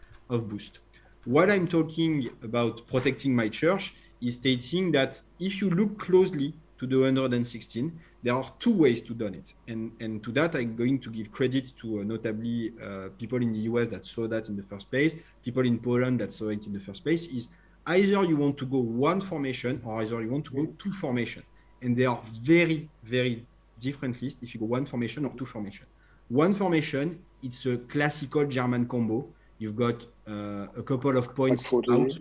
boost. What I'm talking about protecting my church is stating that if you look closely to the 116, there are 2 ways to do it. And to that, I'm going to give credit to notably people in the US that saw that in the first place, people in Poland that saw it in the first place, is either you want to go 1 formation or either you want to go 2 formation. And they are very, very different lists if you go 1 formation or 2 formation. 1 formation, it's a classical German combo. You've got a couple of points out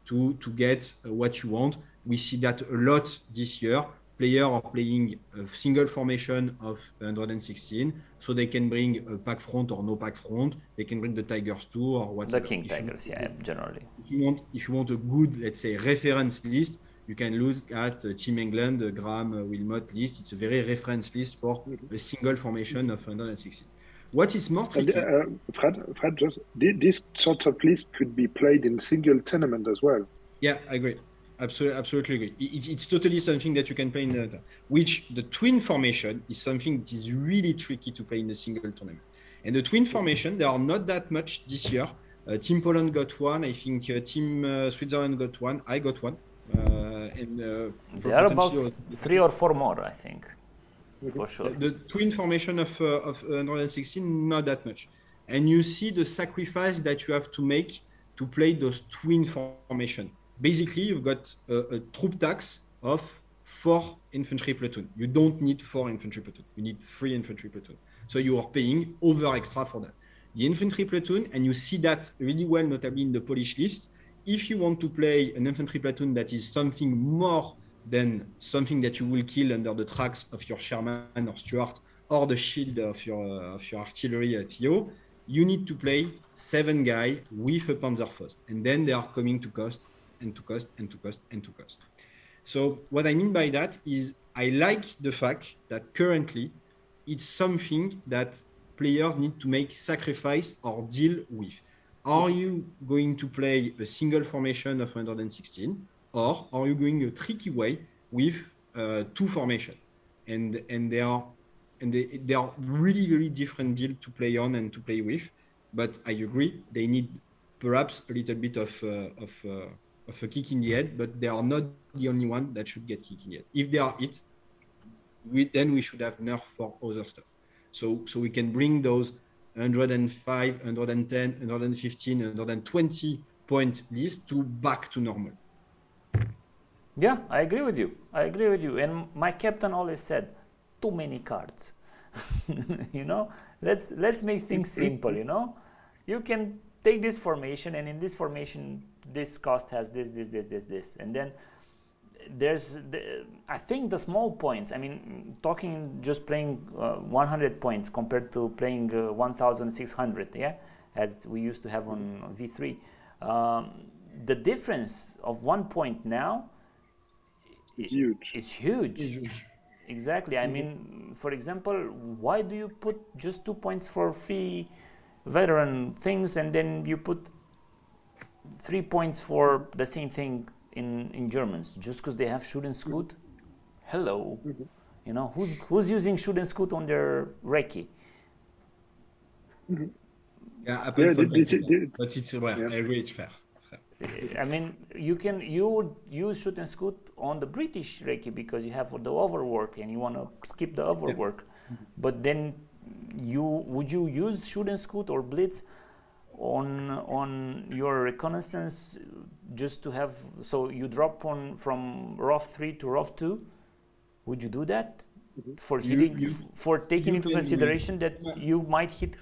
to get what you want. We see that a lot this year. Players are playing a single formation of 116, so they can bring a pack front or no pack front. They can bring the Tigers too or whatever. The King Tigers, generally. If you want a good, let's say, reference list, you can look at Team England, Graham Wilmot list. It's a very reference list for a single formation of 116. What is more tricky? Fred, just this sort of list could be played in single tournament as well. Yeah, I agree. Absolutely agree. It's totally something that you can play in the twin formation is something that is really tricky to play in a single tournament. And the twin formation, there are not that much this year. Team Poland got 1. I think Team Switzerland got 1. I got 1. There are about 3 or 4 more, I think, for sure. The twin formation of 116, not that much. And you see the sacrifice that you have to make to play those twin formation. Basically, you've got a troop tax of 4 infantry platoon. You don't need 4 infantry platoon. You need 3 infantry platoon. So you are paying over extra for that. The infantry platoon, and you see that really well, notably in the Polish list, if you want to play an infantry platoon that is something more than something that you will kill under the tracks of your Sherman or Stuart or the shield of your artillery at CO, you need to play 7 guys with a Panzerfaust. And then they are coming to cost and to cost and to cost and to cost. So what I mean by that is I like the fact that currently it's something that players need to make sacrifice or deal with. Are you going to play a single formation of 116, or are you going a tricky way with 2 formation? And there are they are really very different build to play on and to play with. But I agree, they need perhaps a little bit of a kick in the head, but they are not the only one that should get kick in the head. If they are it, then we should have nerf for other stuff. So we can bring those 105, 110, 115, 120 point list to back to normal. Yeah, I agree with you. And my captain always said, too many cards. You know, let's make things simple. You know, you can take this formation, and in this formation, this cost has this, and then there's I think the small points. I mean, talking just playing 100 points compared to playing 1,600. Yeah, as we used to have on V3. The difference of 1 point now. It's huge. It's huge. Exactly. I mean, for example, why do you put just 2 points for free veteran things, and then you put 3 points for the same thing in Germans? Just because they have shoot and scoot? Hello. You know, who's using shoot and scoot on their recce? Yeah, Yeah, but it's well, I agree, it's fair. I mean, you would use shoot and scoot on the British recce because you have the overwork and you want to skip the overwork. But then would you use shoot and scoot or blitz on your reconnaissance just to have, so you drop from ROF 3 to ROF 2? Would you do that for hitting, for taking into consideration that you might hit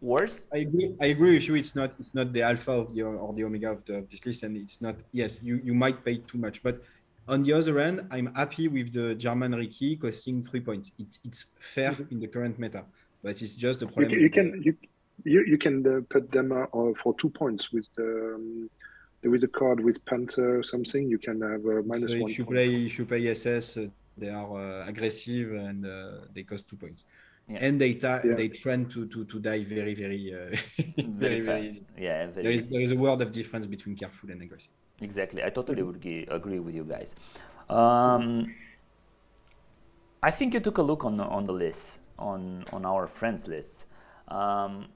worse? I agree with you. It's not the alpha of the or the omega of this list, and it's not. Yes, you might pay too much, but on the other hand, I'm happy with the German Ricky costing 3 points. It's fair in the current meta, but it's just the problem. You can put them for 2 points with there is a card with Panther or something. You can have minus so 1 if you point. if you play SS, they are aggressive and they cost 2 points. Yeah. And they trend to die very very fast. Yeah, there is a world of difference between careful and aggressive. Exactly, I totally would agree with you guys. I think you took a look on the list, on our friends lists. Can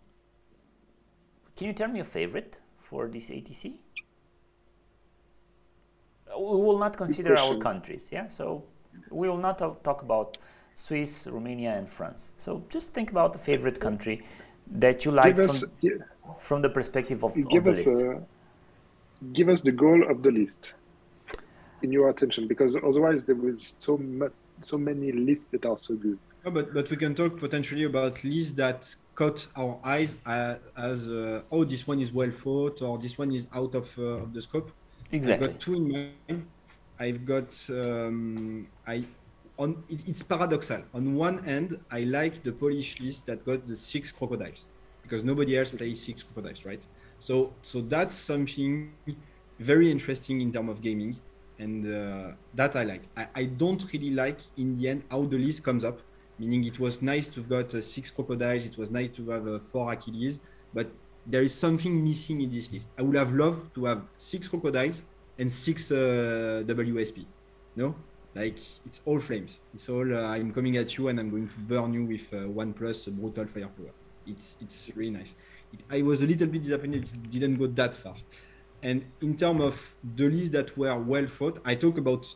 you tell me a favorite for this ATC? We will not consider our countries, yeah. So we will not talk about Swiss, Romania, and France. So just think about the favorite country that you like from the perspective of the list. Give us the goal of the list in your attention, because otherwise there is so many lists that are so good. No, but we can talk potentially about lists that caught our eyes as oh, this one is well thought, or this one is out of the scope. Exactly. I've got two in mind. I've got it's paradoxal. On one end, I like the Polish list that got the 6 crocodiles, because nobody else plays 6 crocodiles, right? So that's something very interesting in terms of gaming, and that I like. I don't really like in the end how the list comes up, meaning it was nice to have got 6 crocodiles, it was nice to have 4 Achilles, but there is something missing in this list. I would have loved to have 6 crocodiles and 6 WSP. No? Like, it's all flames. It's all I'm coming at you and I'm going to burn you with 1+ brutal firepower. It's really nice. I was a little bit disappointed it didn't go that far. And in terms of the list that were well thought, I talk about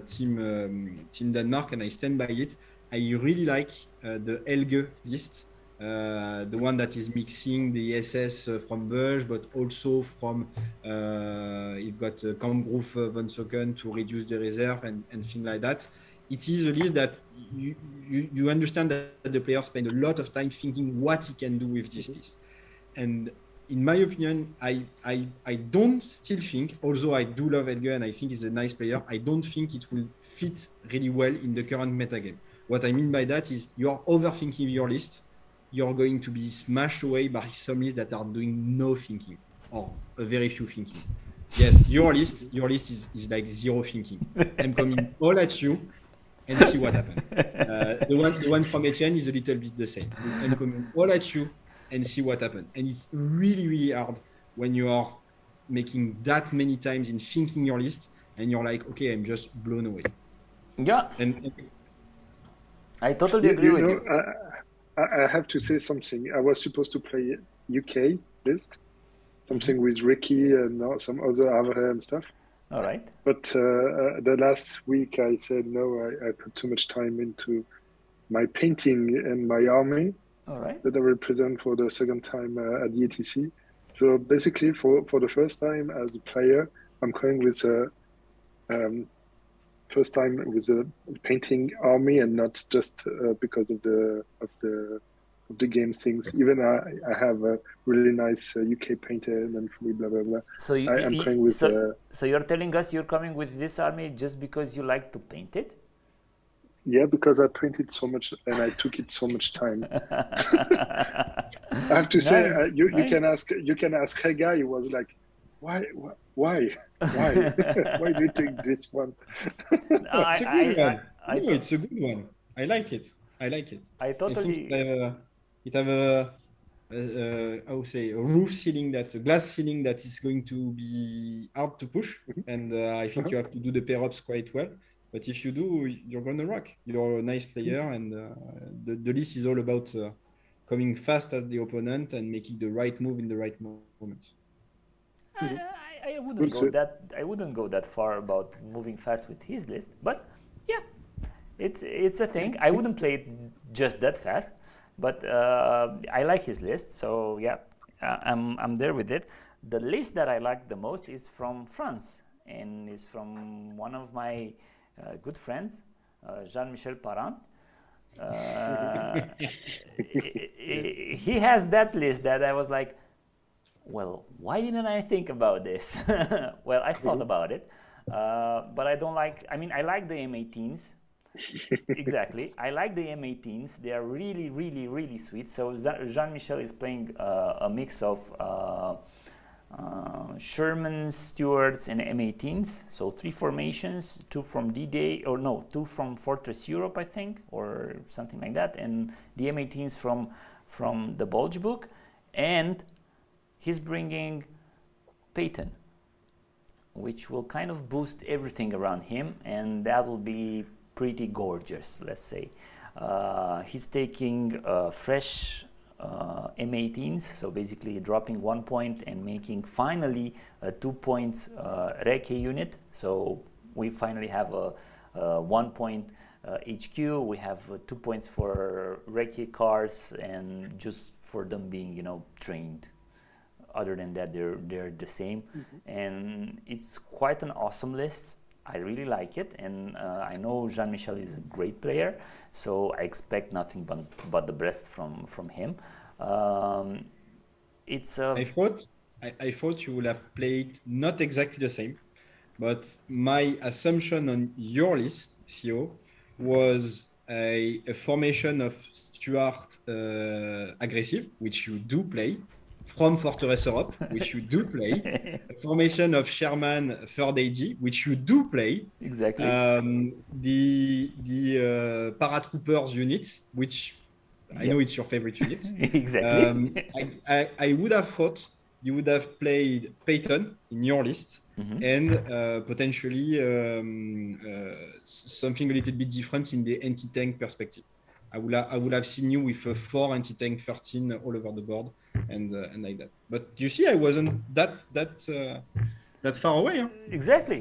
Team Denmark and I stand by it. I really like the Helge list, the one that is mixing the SS from Belgium, but also from you've got Kampfgruppe von Socken to reduce the reserve and things like that. It is a list that you understand that the player spend a lot of time thinking what he can do with this list. And in my opinion, I don't still think, although I do love Helge and I think he's a nice player, I don't think it will fit really well in the current metagame. What I mean by that is you are overthinking your list. You're going to be smashed away by some lists that are doing no thinking or a very few thinking. Yes, your list is like zero thinking. I'm coming all at you and see what happens. The one from Etienne is a little bit the same. I'm coming all at you and see what happens. And it's really, really hard when you are making that many times in thinking your list and you're like, okay, I'm just blown away. Yeah. And I totally agree with you. I have to say something. I was supposed to play UK list, something with Ricky and some other Avre and stuff. All right. But the last week I said no. I put too much time into my painting and my army All right. that I represent for the second time at the ETC. So basically, for the first time as a player, I'm going with a first time with a painting army and not just because of the game things. Even I have a really nice UK painter and free blah blah blah. So I'm going with so you're telling us you're coming with this army just because you like to paint it? yeah, because I painted so much and I took it so much time. I have to say, Nice, you nice. you can ask Rega. He was like, why why why do you take this one? No, It's a good one. I, No, it's a good one. I like it. I like it. I I think totally. it have I would say a roof ceiling that a glass ceiling that is going to be hard to push, and I think you have to do the pair ups quite well. But if you do, you're gonna rock. You're a nice player, and the list is all about coming fast at the opponent and making the right move in the right moment. I wouldn't We'll go see. that I wouldn't go that far about moving fast with his list, but yeah, it's a thing. I wouldn't play it just that fast, but I like his list, so yeah, I'm there with it. The list that I like the most is from France and is from one of my good friends, Jean-Michel Parent. He has that list that I was like, well, why didn't I think about this? Well, I thought about it, but I don't like. I mean, I like the M18s. Exactly, I like the M18s. They are really, really, really sweet. So Jean-Michel is playing a mix of Sherman, Stuarts, and M18s. So 3 formations, 2 from D-Day, or no, 2 from Fortress Europe, I think, or something like that, and the M18s from the Bulge book, and he's bringing Peyton, which will kind of boost everything around him, and that will be pretty gorgeous, let's say. He's taking fresh M18s, so basically dropping 1 point and making finally a 2 points Reke unit. So we finally have a 1 point HQ, we have 2 points for Reke cars, and just for them being, trained. Other than that, they're the same, and it's quite an awesome list. I really like it, and I know Jean-Michel is a great player, so I expect nothing but the best from him. It's I thought you would have played not exactly the same, but my assumption on your list, CO, was a formation of Stuart aggressive, which you do play, from Fortress Europe, which you do play, a formation of Sherman Third AD, which you do play, exactly. the paratroopers units, which I know it's your favorite unit. Exactly. I would have thought you would have played Peyton in your list, and potentially something a little bit different in the anti-tank perspective. I would have seen you with a 4 anti-tank 13 all over the board, and like that. But you see, I wasn't that far away. Huh? Exactly.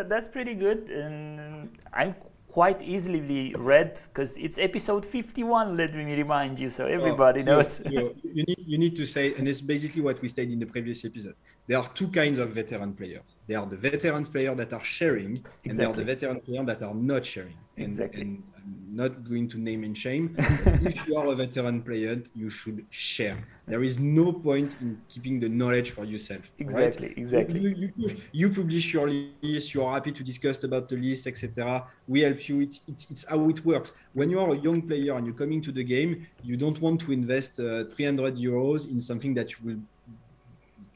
That's pretty good, and I'm quite easily read because it's episode 51. Let me remind you, so everybody knows. You need to say, and it's basically what we said in the previous episode. There are 2 kinds of veteran players. There are the veteran players that are sharing, and there are the veteran players that are not sharing. Exactly. And I'm not going to name and shame, but if you are a veteran player, you should share. There is no point in keeping the knowledge for yourself. Exactly. Right? Exactly. You publish your list, you are happy to discuss about the list, etc. We help you. It's how it works. When you are a young player and you're coming to the game, you don't want to invest 300 euros in something that you will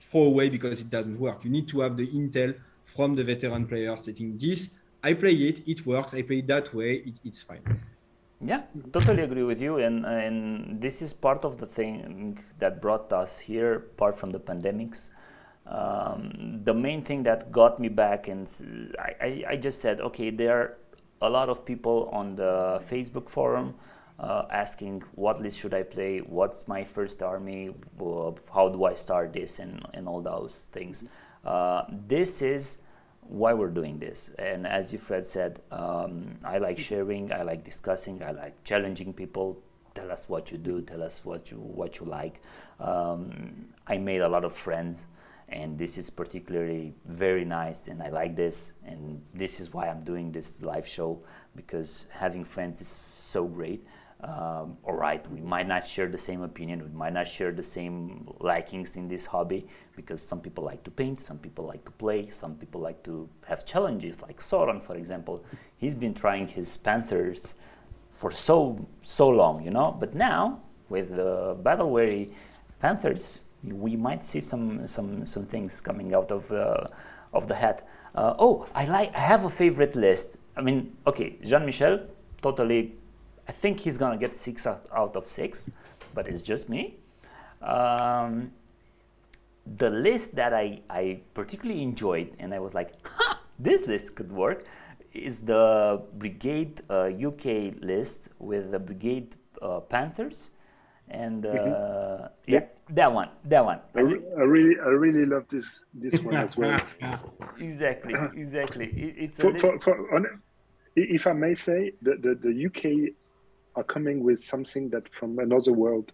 throw away because it doesn't work. You need to have the intel from the veteran player stating this. I play it, it works. I play it that way, it's fine. Yeah, totally agree with you, and this is part of the thing that brought us here, apart from the pandemics. The main thing that got me back, and I just said, okay, there are a lot of people on the Facebook forum asking what list should I play, what's my first army, how do I start this, and all those things. This is why we're doing this. And as you, Fred, said, I like sharing, I like discussing, I like challenging people. Tell us what you do, tell us what you like. I made a lot of friends, and this is particularly very nice, and I like this, and this is why I'm doing this live show, because having friends is so great. All right, we might not share the same opinion, we might not share the same likings in this hobby, because some people like to paint, some people like to play, some people like to have challenges, like Soren, for example. He's been trying his Panthers for so long, you know, but now with the battle-weary Panthers, we might see some things coming out of the hat. I have a favorite list. I mean, okay, Jean-Michel, totally, I think he's gonna get 6 out of 6, but it's just me. The list that I particularly enjoyed, and I was like, this list could work, is the Brigade UK list with the Brigade Panthers, and that one. I really love this one as well. Exactly. It's if I may say, the UK are coming with something that from another world.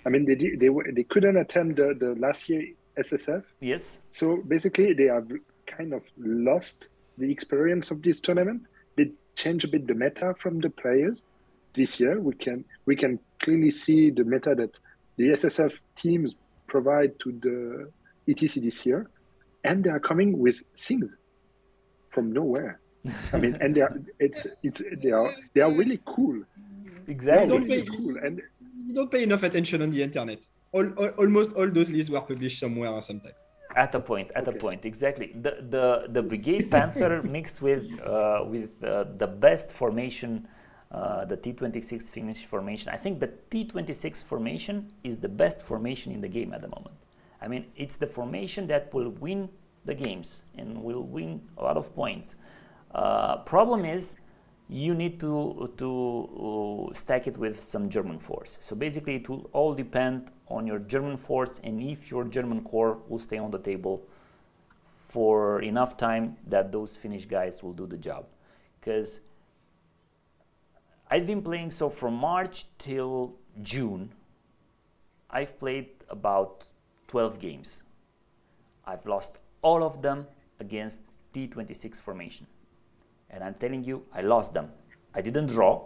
I mean, they couldn't attend the last year SSF. Yes. So basically, they have kind of lost the experience of this tournament. They changed a bit the meta from the players this year. We can clearly see the meta that the SSF teams provide to the ETC this year, and they are coming with things from nowhere. I mean, and they are really cool. Exactly. And you don't pay enough attention on the internet. Almost all those lists were published somewhere sometime. At a point, exactly. The Brigade Panther mixed with the best formation, the T26 Finnish formation. I think the T26 formation is the best formation in the game at the moment. I mean, it's the formation that will win the games and will win a lot of points. Problem is, you need to stack it with some German force. So basically, it will all depend on your German force and if your German core will stay on the table for enough time that those Finnish guys will do the job. Because I've been playing, so from March till June, I've played about 12 games. I've lost all of them against T26 formation. And I'm telling you, I lost them. I didn't draw,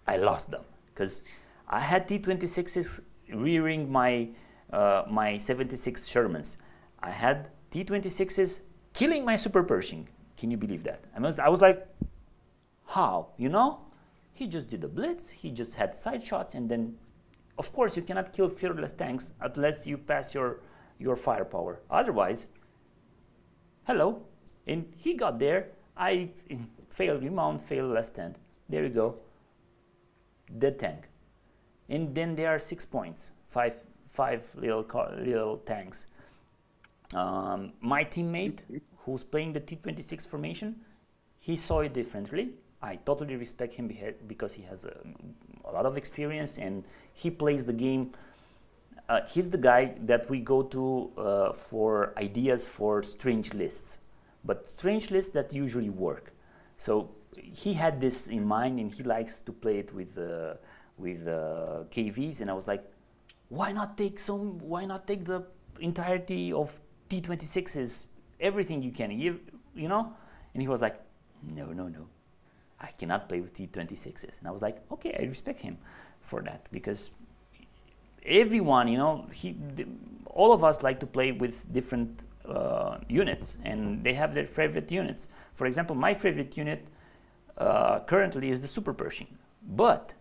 I lost them. Because I had T26s rearing my 76 Shermans. I had T26s killing my Super Pershing. Can you believe that? I was like, how? You know? He just did a blitz, he just had side shots, and then, of course, you cannot kill fearless tanks unless you pass your firepower. Otherwise, hello. And he got there. I failed remount, failed last stand. There you go. Dead tank. And then there are 6 points. Five little tanks. My teammate, who's playing the T26 formation, he saw it differently. I totally respect him because he has a lot of experience and he plays the game. He's the guy that we go to for ideas for strange lists. But strange lists that usually work. So he had this in mind, and he likes to play it with KVs. And I was like, why not take the entirety of T26s, everything you can, you know? And he was like, no, I cannot play with T26s. And I was like, okay, I respect him for that, because everyone, you know, all of us like to play with different units, and they have their favorite units. For example, my favorite unit currently is the Super Pershing, but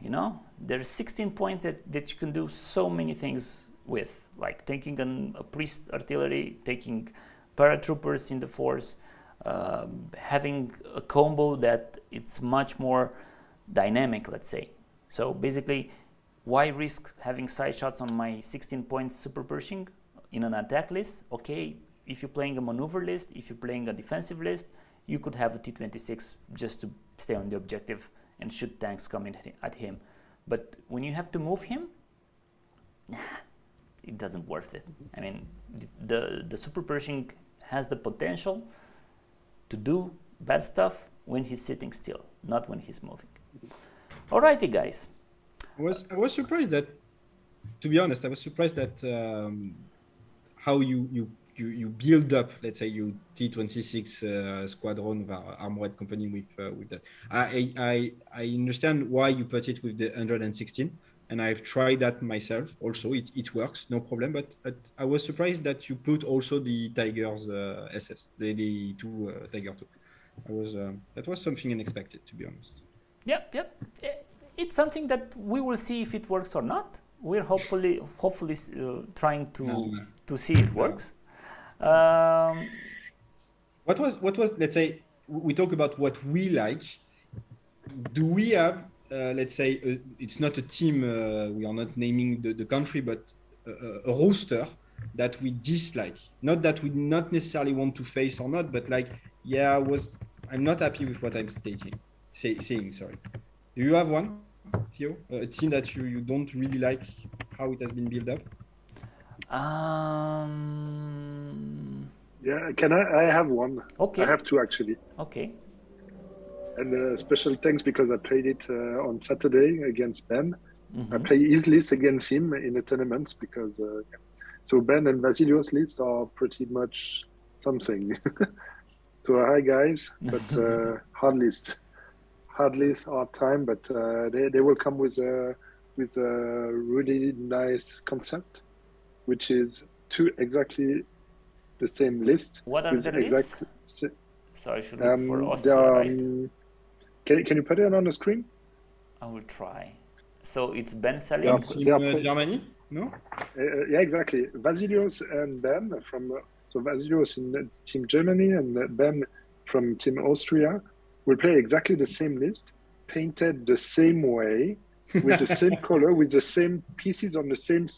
you know, there's 16 points that you can do so many things with, like taking a priest artillery, taking paratroopers in the force, having a combo that it's much more dynamic, let's say. So basically, why risk having side shots on my 16 points Super Pershing in an attack list? Okay, if you're playing a maneuver list, if you're playing a defensive list, you could have a T-26 just to stay on the objective and shoot tanks coming at him. But when you have to move him, it doesn't worth it. I mean, the Super Pershing has the potential to do bad stuff when he's sitting still, not when he's moving. Alrighty, guys. I was surprised that, to be honest, I was surprised that how you build up, let's say, your T-26 squadron of armored company with that. I understand why you put it with the 116, and I've tried that myself. Also, it works, no problem. But I was surprised that you put also the Tigers SS, the two Tiger 2. That was something unexpected, to be honest. Yep. It's something that we will see if it works or not. We're hopefully trying to see it works. What was? Let's say we talk about what we like. Do we have? Let's say it's not a team. We are not naming the country, but a roster that we dislike. Not that we not necessarily want to face or not, but like, I'm not happy with what I'm saying. Sorry. Do you have one, Theo? A team that you don't really like how it has been built up? Yeah, can I have one? Okay. I have two actually. Okay. And special thanks because I played it on Saturday against Ben. Mm-hmm. I play his list against him in the tournaments because so Ben and Vasilio's lists are pretty much something. So hi guys, but hard list, hard time, but they will come with a really nice concept, which is two exactly the same list. What are the lists? So I should look for Austria, right? Can you put it on the screen? I will try. So it's Ben Salim. Germany? No? Yeah, exactly. Vasilios and Ben from so Vasilios in Team Germany and Ben from Team Austria will play exactly the same list, painted the same way, with the same color, with the same pieces on the same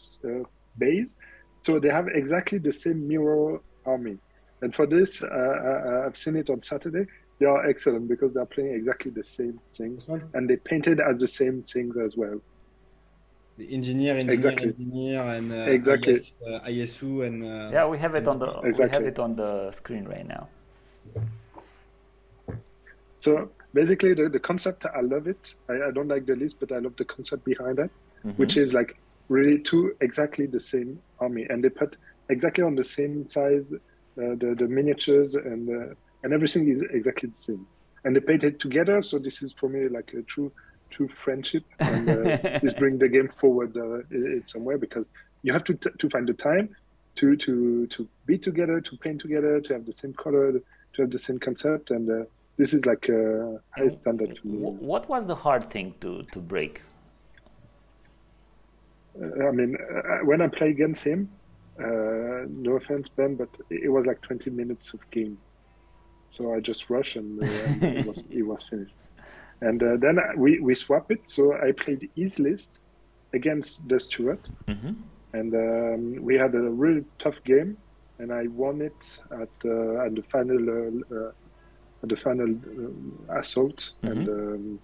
base. So they have exactly the same mirror army. And for this, I've seen it on Saturday. They are excellent because they're playing exactly the same things, and they painted as the same things as well. The engineer, and exactly. ISU and yeah, we have it on the we have it on the screen right now. So basically, the concept, I love it. I don't like the list, but I love the concept behind it, which is like really two exactly the same army, and they put exactly on the same size the miniatures and everything is exactly the same, and they painted together. So this is for me like a true friendship, and this bring the game forward in somewhere because you have to find the time to be together, to paint together, to have the same color, to have the same concept, and this is like a high standard to me. What was the hard thing to break? I mean, when I play against him, no offense, Ben, but it was like 20 minutes of game. So I just rushed and it was finished. And then we swap it. So I played his list against the Stuart. And we had a really tough game. And I won it at the final assault. And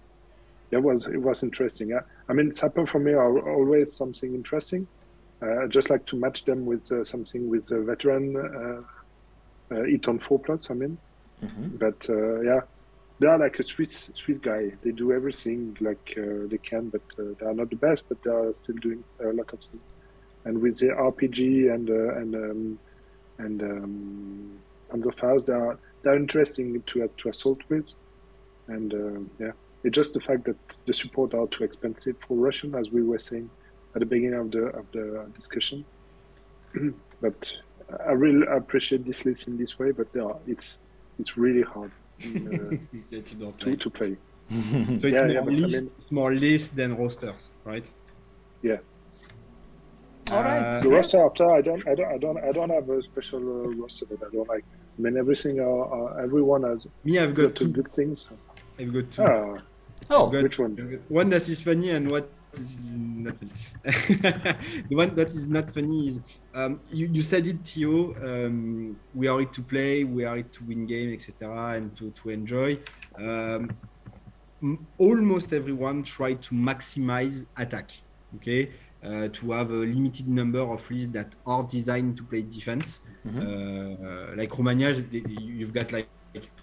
it was interesting. I mean, Sapper for me are always something interesting. I just like to match them with something with a veteran Eton 4+, I mean. But yeah, they are like a Swiss guy. They do everything like they can, but they are not the best, but they are still doing a lot of things. And with the RPG and Panzerfaust, they're interesting to assault with. And yeah, it's just the fact that the support are too expensive for Russian, as we were saying at the beginning of the discussion. But I really appreciate this list in this way, but it's really hard to play. So it's more list than rosters, right? Yeah. All right. The roster after I don't have a special roster that I don't like. I mean everyone has. Me, I've got two good things. I've got two. Oh, which one? One that is funny and is not funny. The one that is not funny is you said it, Theo. We are it to play, we are it to win game, etc., and to enjoy. Almost everyone tried to maximize attack. Okay, to have a limited number of lists that are designed to play defense. Like Romania, you've got like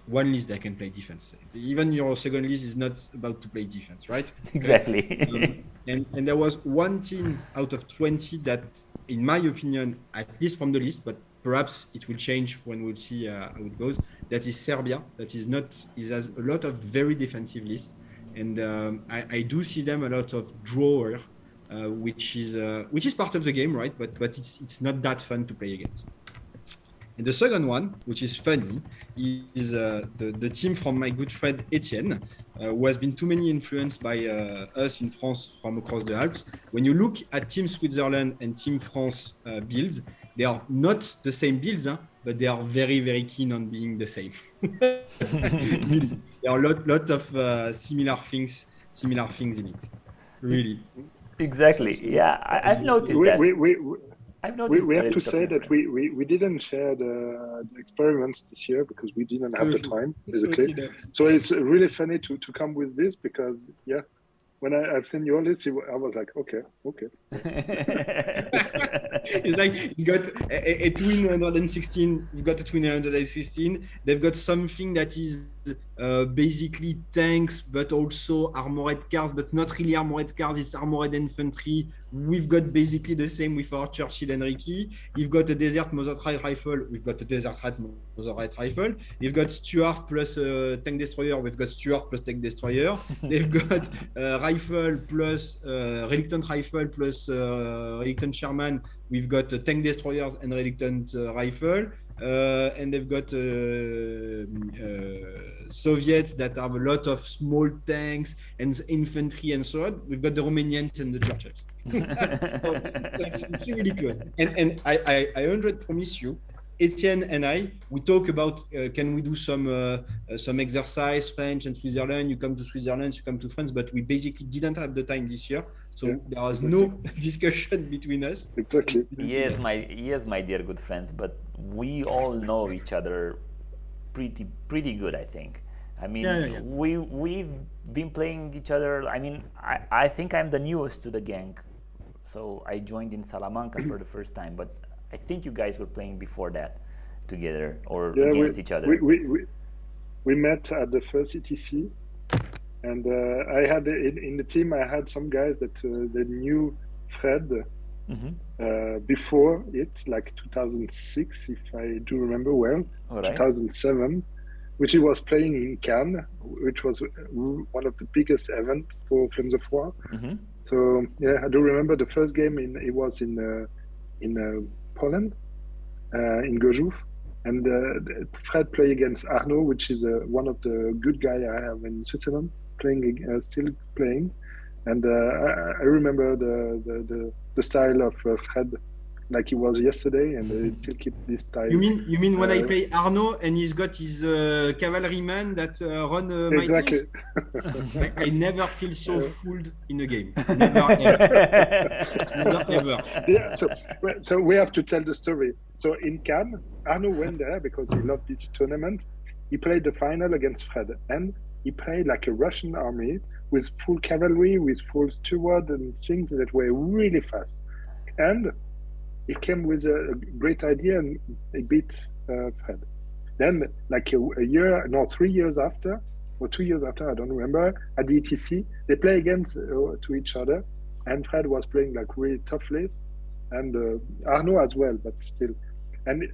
one list that can play defense. Even your second list is not about to play defense, right? Exactly. And there was one team out of 20 that, in my opinion, at least from the list, but perhaps it will change when we'll see how it goes. That is Serbia. That is not. It has a lot of very defensive lists, and I do see them a lot of drawer, which is part of the game, right? But it's not that fun to play against. And the second one, which is funny, is the team from my good friend Etienne, who has been too many influenced by us in France from across the Alps. When you look at Team Switzerland and Team France builds, they are not the same builds, but they are very, very keen on being the same. Really. There are a lot of similar things in it. Really. Exactly. Yeah, I've noticed that. I've noticed we a have little to bit of say that influence. we didn't share the experiments this year because we didn't have the time, basically. Absolutely not. So it's really funny to come with this because, yeah, when I've seen your list, I was like, okay. It's like it's got a twin 116. We've got a twin 116. They've got something that is basically tanks, but also armored cars, but not really armored cars. It's armored infantry. We've got basically the same with our Churchill and Ricky. You've got a desert Mozart rifle. We've got a desert Mozart rifle. You've got Stuart plus tank destroyer. We've got Stuart plus tank destroyer. They've got rifle plus reluctant rifle plus reluctant Sherman. We've got tank destroyers and reluctant rifle. And they've got Soviets that have a lot of small tanks and infantry and so on. We've got the Romanians and the Churchills. So it's really close. And I 100 promise you, Etienne and I, we talk about can we do some exercise, French and Switzerland. You come to Switzerland, you come to France, but we basically didn't have the time this year. So there was no discussion between us. Exactly. Yes, my dear good friends, but we all know each other pretty good, I think. I mean, we've been playing each other. I mean, I think I'm the newest to the gang, so I joined in Salamanca for the first time. But I think you guys were playing before that together or against each other. We met at the first ETC. And I had in the team, I had some guys that knew Fred before it, like 2006, if I do remember well, right. 2007, which he was playing in Cannes, which was one of the biggest events for Flames of War. So yeah, I do remember the first game. It was in Poland, in Gorzów. And Fred played against Arnaud, which is one of the good guys I have in Switzerland, still playing. And I remember the style of Fred, like he was yesterday, and they still keep this style. You mean when I play Arnaud and he's got his cavalryman that run my exactly. teams? I never feel so fooled in a game. Never ever. Yeah. So we have to tell the story. So in Cannes, Arnaud went there because he loved this tournament. He played the final against Fred, and he played like a Russian army with full cavalry, with full steward and things that were really fast. And he came with a great idea and he beat Fred. Then, like 3 years after, or 2 years after, I don't remember, at the ETC, they play against to each other, and Fred was playing like really tough list, and Arnaud as well, but still. And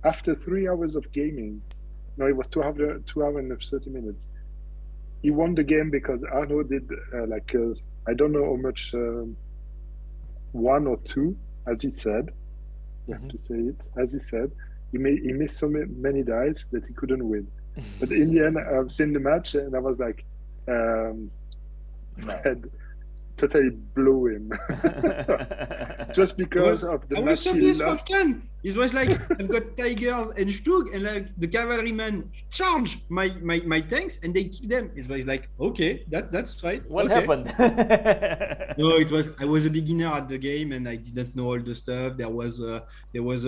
after 3 hours of gaming, no, it was 2 hours and 30 minutes. He won the game because Arnaud did I don't know how much, 1 or 2, as he said. You have to say it. As he said, he missed so many dice that he couldn't win. But in the end, I've seen the match and I was like, Fred, totally blew him. Just because of the I was match so he pissed lost. first time. It was like I've got tigers and Stug, and like the cavalrymen charge my tanks and they kill them. It was like, okay, that's right. What okay. happened? No, I was a beginner at the game and I didn't know all the stuff. There was a it was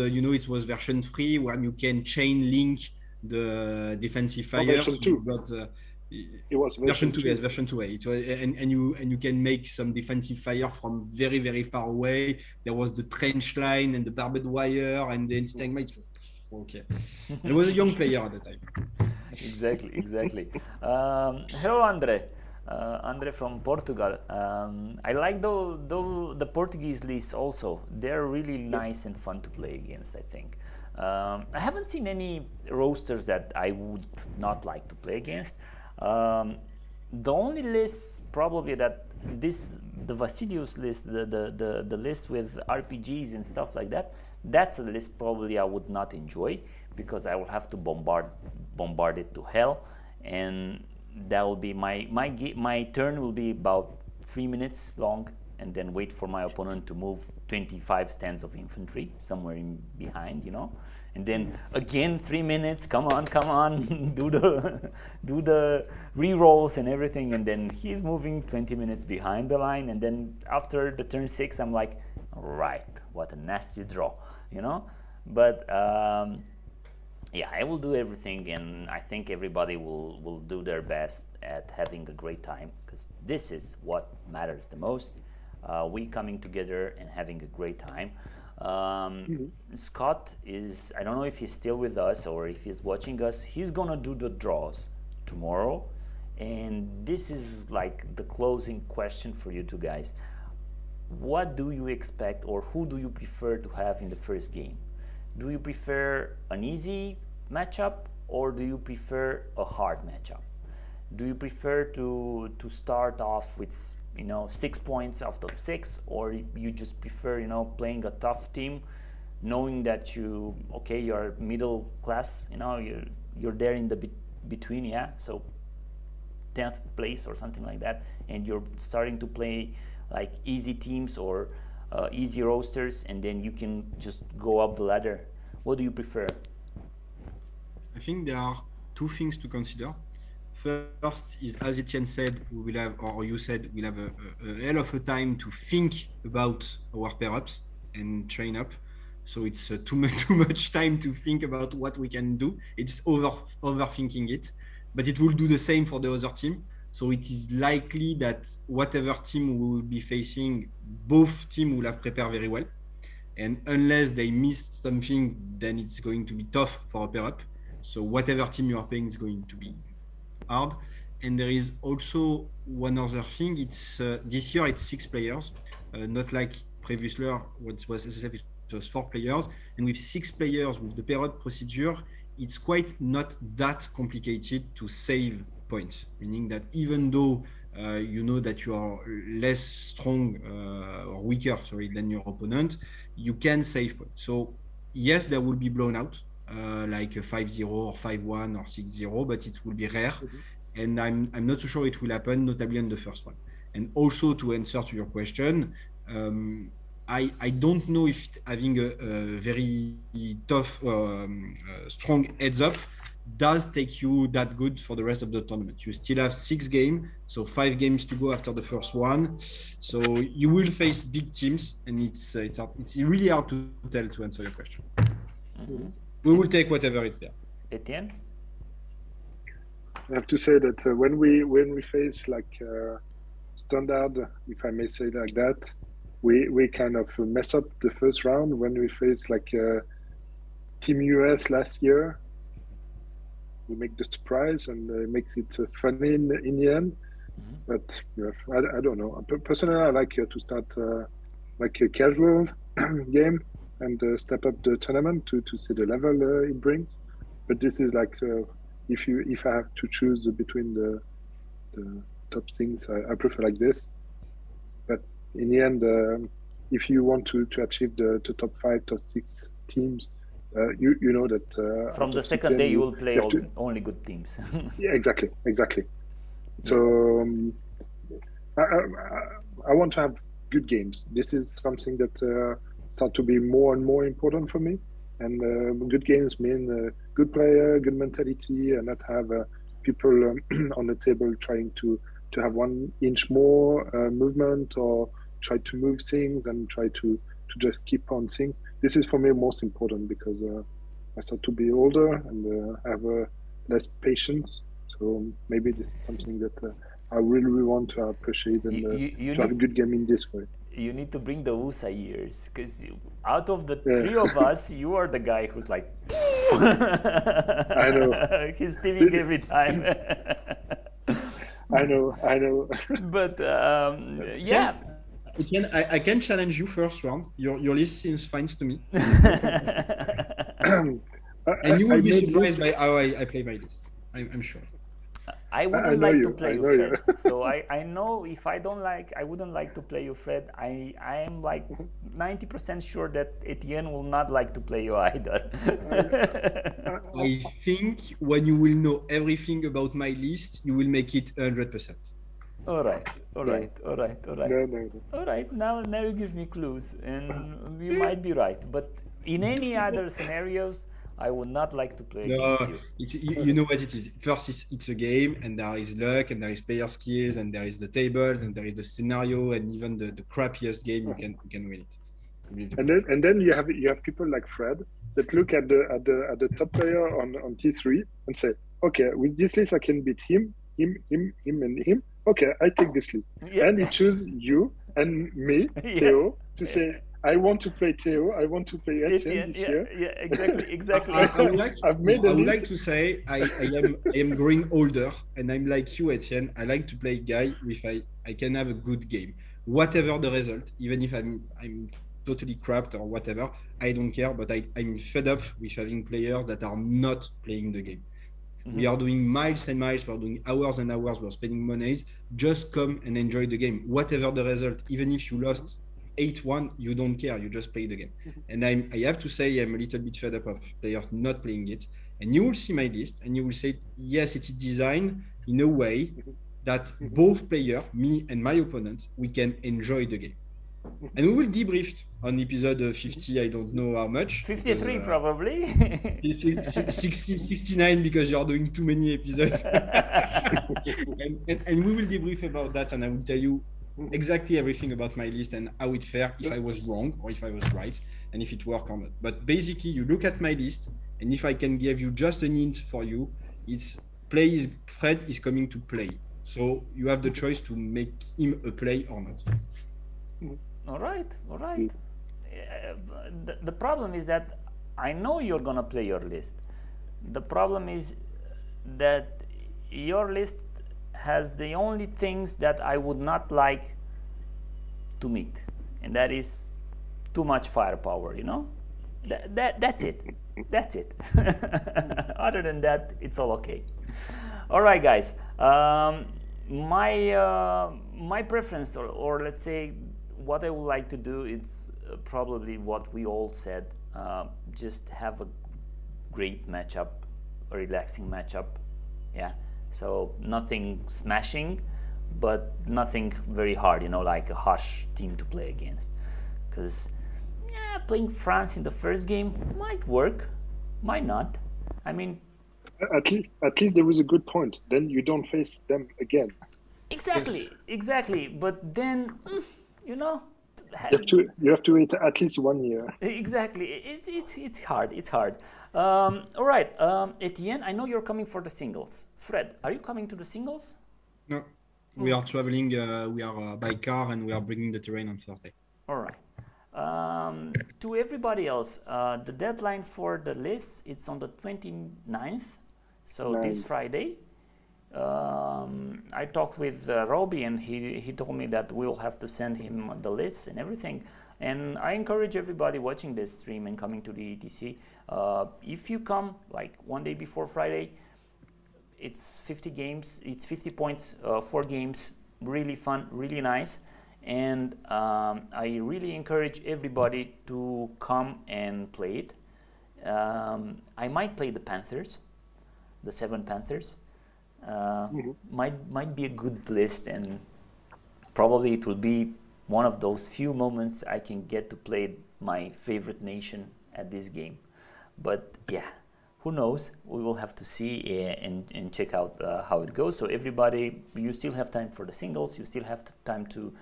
version 3 when you can chain link the defensive fire. version so 2. Got, it was version 2. Yes, version 2. It was, and you can make some defensive fire from very, very far away. There was the trench line and the barbed wire and the instinct. Okay. I was a young player at the time. Exactly. Hello, Andre. Andre from Portugal. I like the Portuguese list also. They're really nice and fun to play against, I think. I haven't seen any roasters that I would not like to play against. The only list probably that the Vasilius list, the list with RPGs and stuff like that, that's a list probably I would not enjoy because I will have to bombard it to hell, and that will be my turn will be about 3 minutes long, and then wait for my opponent to move 25 stands of infantry somewhere in behind, and then again 3 minutes. Come on, do the re-rolls and everything, and then he's moving 20 minutes behind the line, and then after the turn 6, I'm like, right, what a nasty draw, But yeah, I will do everything, and I think everybody will do their best at having a great time, because this is what matters the most. We coming together and having a great time. Scott is, I don't know if he's still with us or if he's watching us. He's gonna do the draws tomorrow, and this is like the closing question for you two guys. What do you expect, or who do you prefer to have in the first game? Do you prefer an easy matchup, or do you prefer a hard matchup? Do you prefer to start off with 6 points out of 6, or you just prefer playing a tough team, knowing that you're middle class, you're there in the between, so 10th place or something like that, and you're starting to play like easy teams or easy roasters, and then you can just go up the ladder. What do you prefer? I think there are two things to consider. First is, as Etienne said, we will have, or you said, we'll have a hell of a time to think about our pair-ups and train up. So it's too much time to think about what we can do. It's overthinking it, but it will do the same for the other team. So it is likely that whatever team we will be facing, both teams will have prepared very well. And unless they missed something, then it's going to be tough for a pair-up. So whatever team you are playing is going to be hard. And there is also one other thing. It's this year it's 6 players, not like previous year what was SSF, it was 4 players. And with 6 players with the pair-up procedure, it's quite not that complicated to save points. Meaning that even though you know that you are less strong or weaker, than your opponent, you can save points. So yes, there will be blown out. Like a 5-0 or 5-1 or 6-0, but it will be rare. Mm-hmm. And I'm not so sure it will happen, notably on the first one. And also to answer to your question, I don't know if having a very tough, strong heads up does take you that good for the rest of the tournament. You still have 6 games, so 5 games to go after the first one. So you will face big teams, and it's really hard to tell, to answer your question. Mm-hmm. We will take whatever is there. Etienne? I have to say that when we face like standard, if I may say like that, we kind of mess up the first round. When we face like Team US last year, we make the surprise, and it makes it funny in the end. Mm-hmm. But I don't know. Personally, I like to start like a casual game and step up the tournament to see the level it brings. But this is like if I have to choose between the top things, I prefer like this. But in the end, if you want to achieve the top 5, top 6 teams, you know that from the second day you will play only good teams. Yeah, exactly. So I want to have good games. This is something that start to be more and more important for me. And good games mean good player, good mentality, and not have people on the table trying to have 1 inch more movement or try to move things and try to just keep on things. This is for me most important because I start to be older and have less patience. So maybe this is something that I really want to appreciate and You to have a need good game in this way. you need to bring the USA years, because out of the three of us, you are the guy who's like, I know. he's stealing every time. I know. But yeah. I can challenge you first round. Your list seems fine to me. And you I will be made surprised this. by how I play my list. I'm sure. I I wouldn't know like to you. play I you, know you. Fred. So I know if I wouldn't like to play you, Fred. I am like 90% sure that Etienne will not like to play you either. I think when you will know everything about my list, you will make it 100%. All right, all No. right, all right, all right. No. All right, now you give me clues, and you might be right. But in any other scenarios, I would not like to play against No, you. you know what it is. First, it's a game, and there is luck, and there is player skills, and there is the tables, and there is the scenario, and even the crappiest game you can win it. You need to prove it. And then you have people like Fred that look at the top player on T3 and say, okay, with this list I can beat him, and him. Okay, I take this list, Yeah. and he choose you and me, Yeah. Theo, to say I want to play Theo, I want to play Etienne Etienne, this yeah, year. yeah, exactly. I would like, I've made a I would list. like to say I am growing older, and I'm like you, Etienne. I like to play guy with I can have a good game, whatever the result, even if I'm totally crapped or whatever. I don't care, but I'm fed up with having players that are not playing the game. We are doing miles and miles, we're doing hours and hours, we're spending monies. Just come and enjoy the game, whatever the result. Even if you lost 8-1, you don't care, you just play the game. And I have to say, I'm a little bit fed up of players not playing it. And you will see my list and you will say, yes, it's designed in a way that both player, me and my opponent, we can enjoy the game. And we will debrief on episode 50, I don't know how much. 53 because, probably. 69 because you're doing too many episodes. and we will debrief about that, and I will tell you exactly everything about my list and how it fared, if I was wrong or if I was right, and if it worked or not. But basically, you look at my list, and if I can give you just an hint for you, it's Fred is coming to play. So you have the choice to make him a play or not. All right. The problem is that I know you're gonna play your list. The problem is that your list has the only things that I would not like to meet, and that is too much firepower. You know, that's it. That's it. Other than that, it's all okay. All right, guys. My preference, or let's say, what I would like to do is probably what we all said. Just have a great matchup, a relaxing matchup. Yeah. So nothing smashing, but nothing very hard. You know, like a harsh team to play against. Because playing France in the first game might work, might not. I mean, At least there is a good point. Then you don't face them again. Exactly. But then, you know, You have to wait at least 1 year. exactly. It's hard. It's hard. All right, Etienne, I know you're coming for the singles. Fred, are you coming to the singles? No, we are traveling. We are by car, and we are bringing the terrain on Thursday. All right. To everybody else, the deadline for the list, it's on the 29th, so this Nice. Friday. I talked with Robbie, and he told me that we'll have to send him the list and everything. And I encourage everybody watching this stream and coming to the ETC, if you come like 1 day before Friday, it's 50 games, it's 50 points, 4 games, really fun, really nice. And I really encourage everybody to come and play it. I might play the Panthers, the 7 Panthers. Might be a good list, and probably it will be one of those few moments I can get to play my favorite nation at this game. But yeah, who knows? We will have to see and check out how it goes. So everybody, you still have time for the singles. You still have time to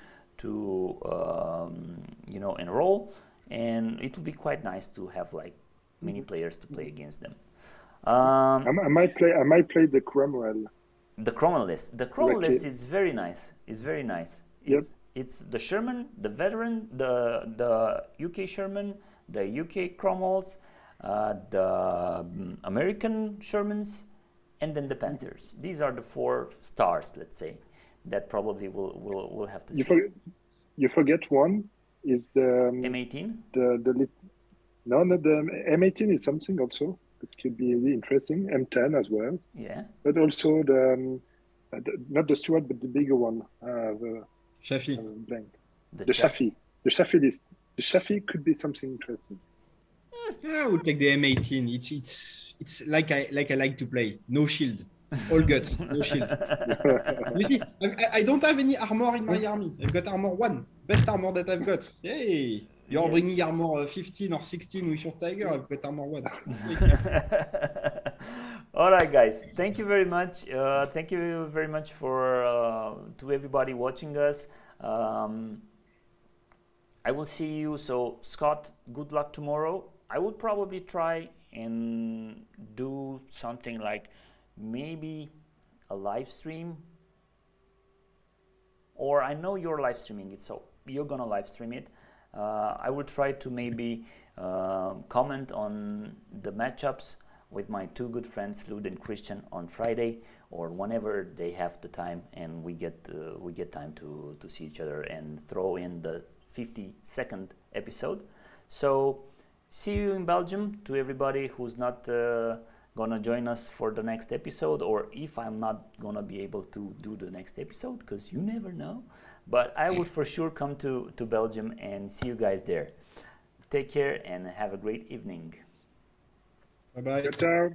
enroll, and it will be quite nice to have like many players to play against them. I might play the Cromwell. The Cromwell list. The Cromwell Directly. list is very nice. It's very nice. Yep. It's the Sherman, the veteran, the UK Sherman, the UK Cromwells, the American Shermans, and then the Panthers. These are the 4 stars, let's say, that probably we'll have to see. You forget one is the M18. the M18 is something also that could be really interesting. M10 as well, Yeah. but also the not the Stuart but the bigger one. The Shafi. blank. The The Shafi. The Shafi list. The Shafi could be something interesting. Yeah, I would take the M18. It's like I like to play. No shield, all guts, no shield. You see, I don't have any armor in my army. I've got armor 1, best armor that I've got. Yay! You're Yes. bringing armor 15 or 16 with your tiger. I've got armor 1. All right, guys. Thank you very much. Thank you very much for to everybody watching us. I will see you. So, Scott, good luck tomorrow. I will probably try and do something like maybe a live stream. Or I know you're live streaming it, so you're gonna live stream it. I will try to maybe comment on the matchups with my 2 good friends, Lud and Christian, on Friday or whenever they have the time and we get time to see each other and throw in the 52nd episode. So see you in Belgium. To everybody who's not gonna join us for the next episode, or if I'm not gonna be able to do the next episode, because you never know, but I will for sure come to Belgium and see you guys there. Take care and have a great evening. Bye bye. Ciao.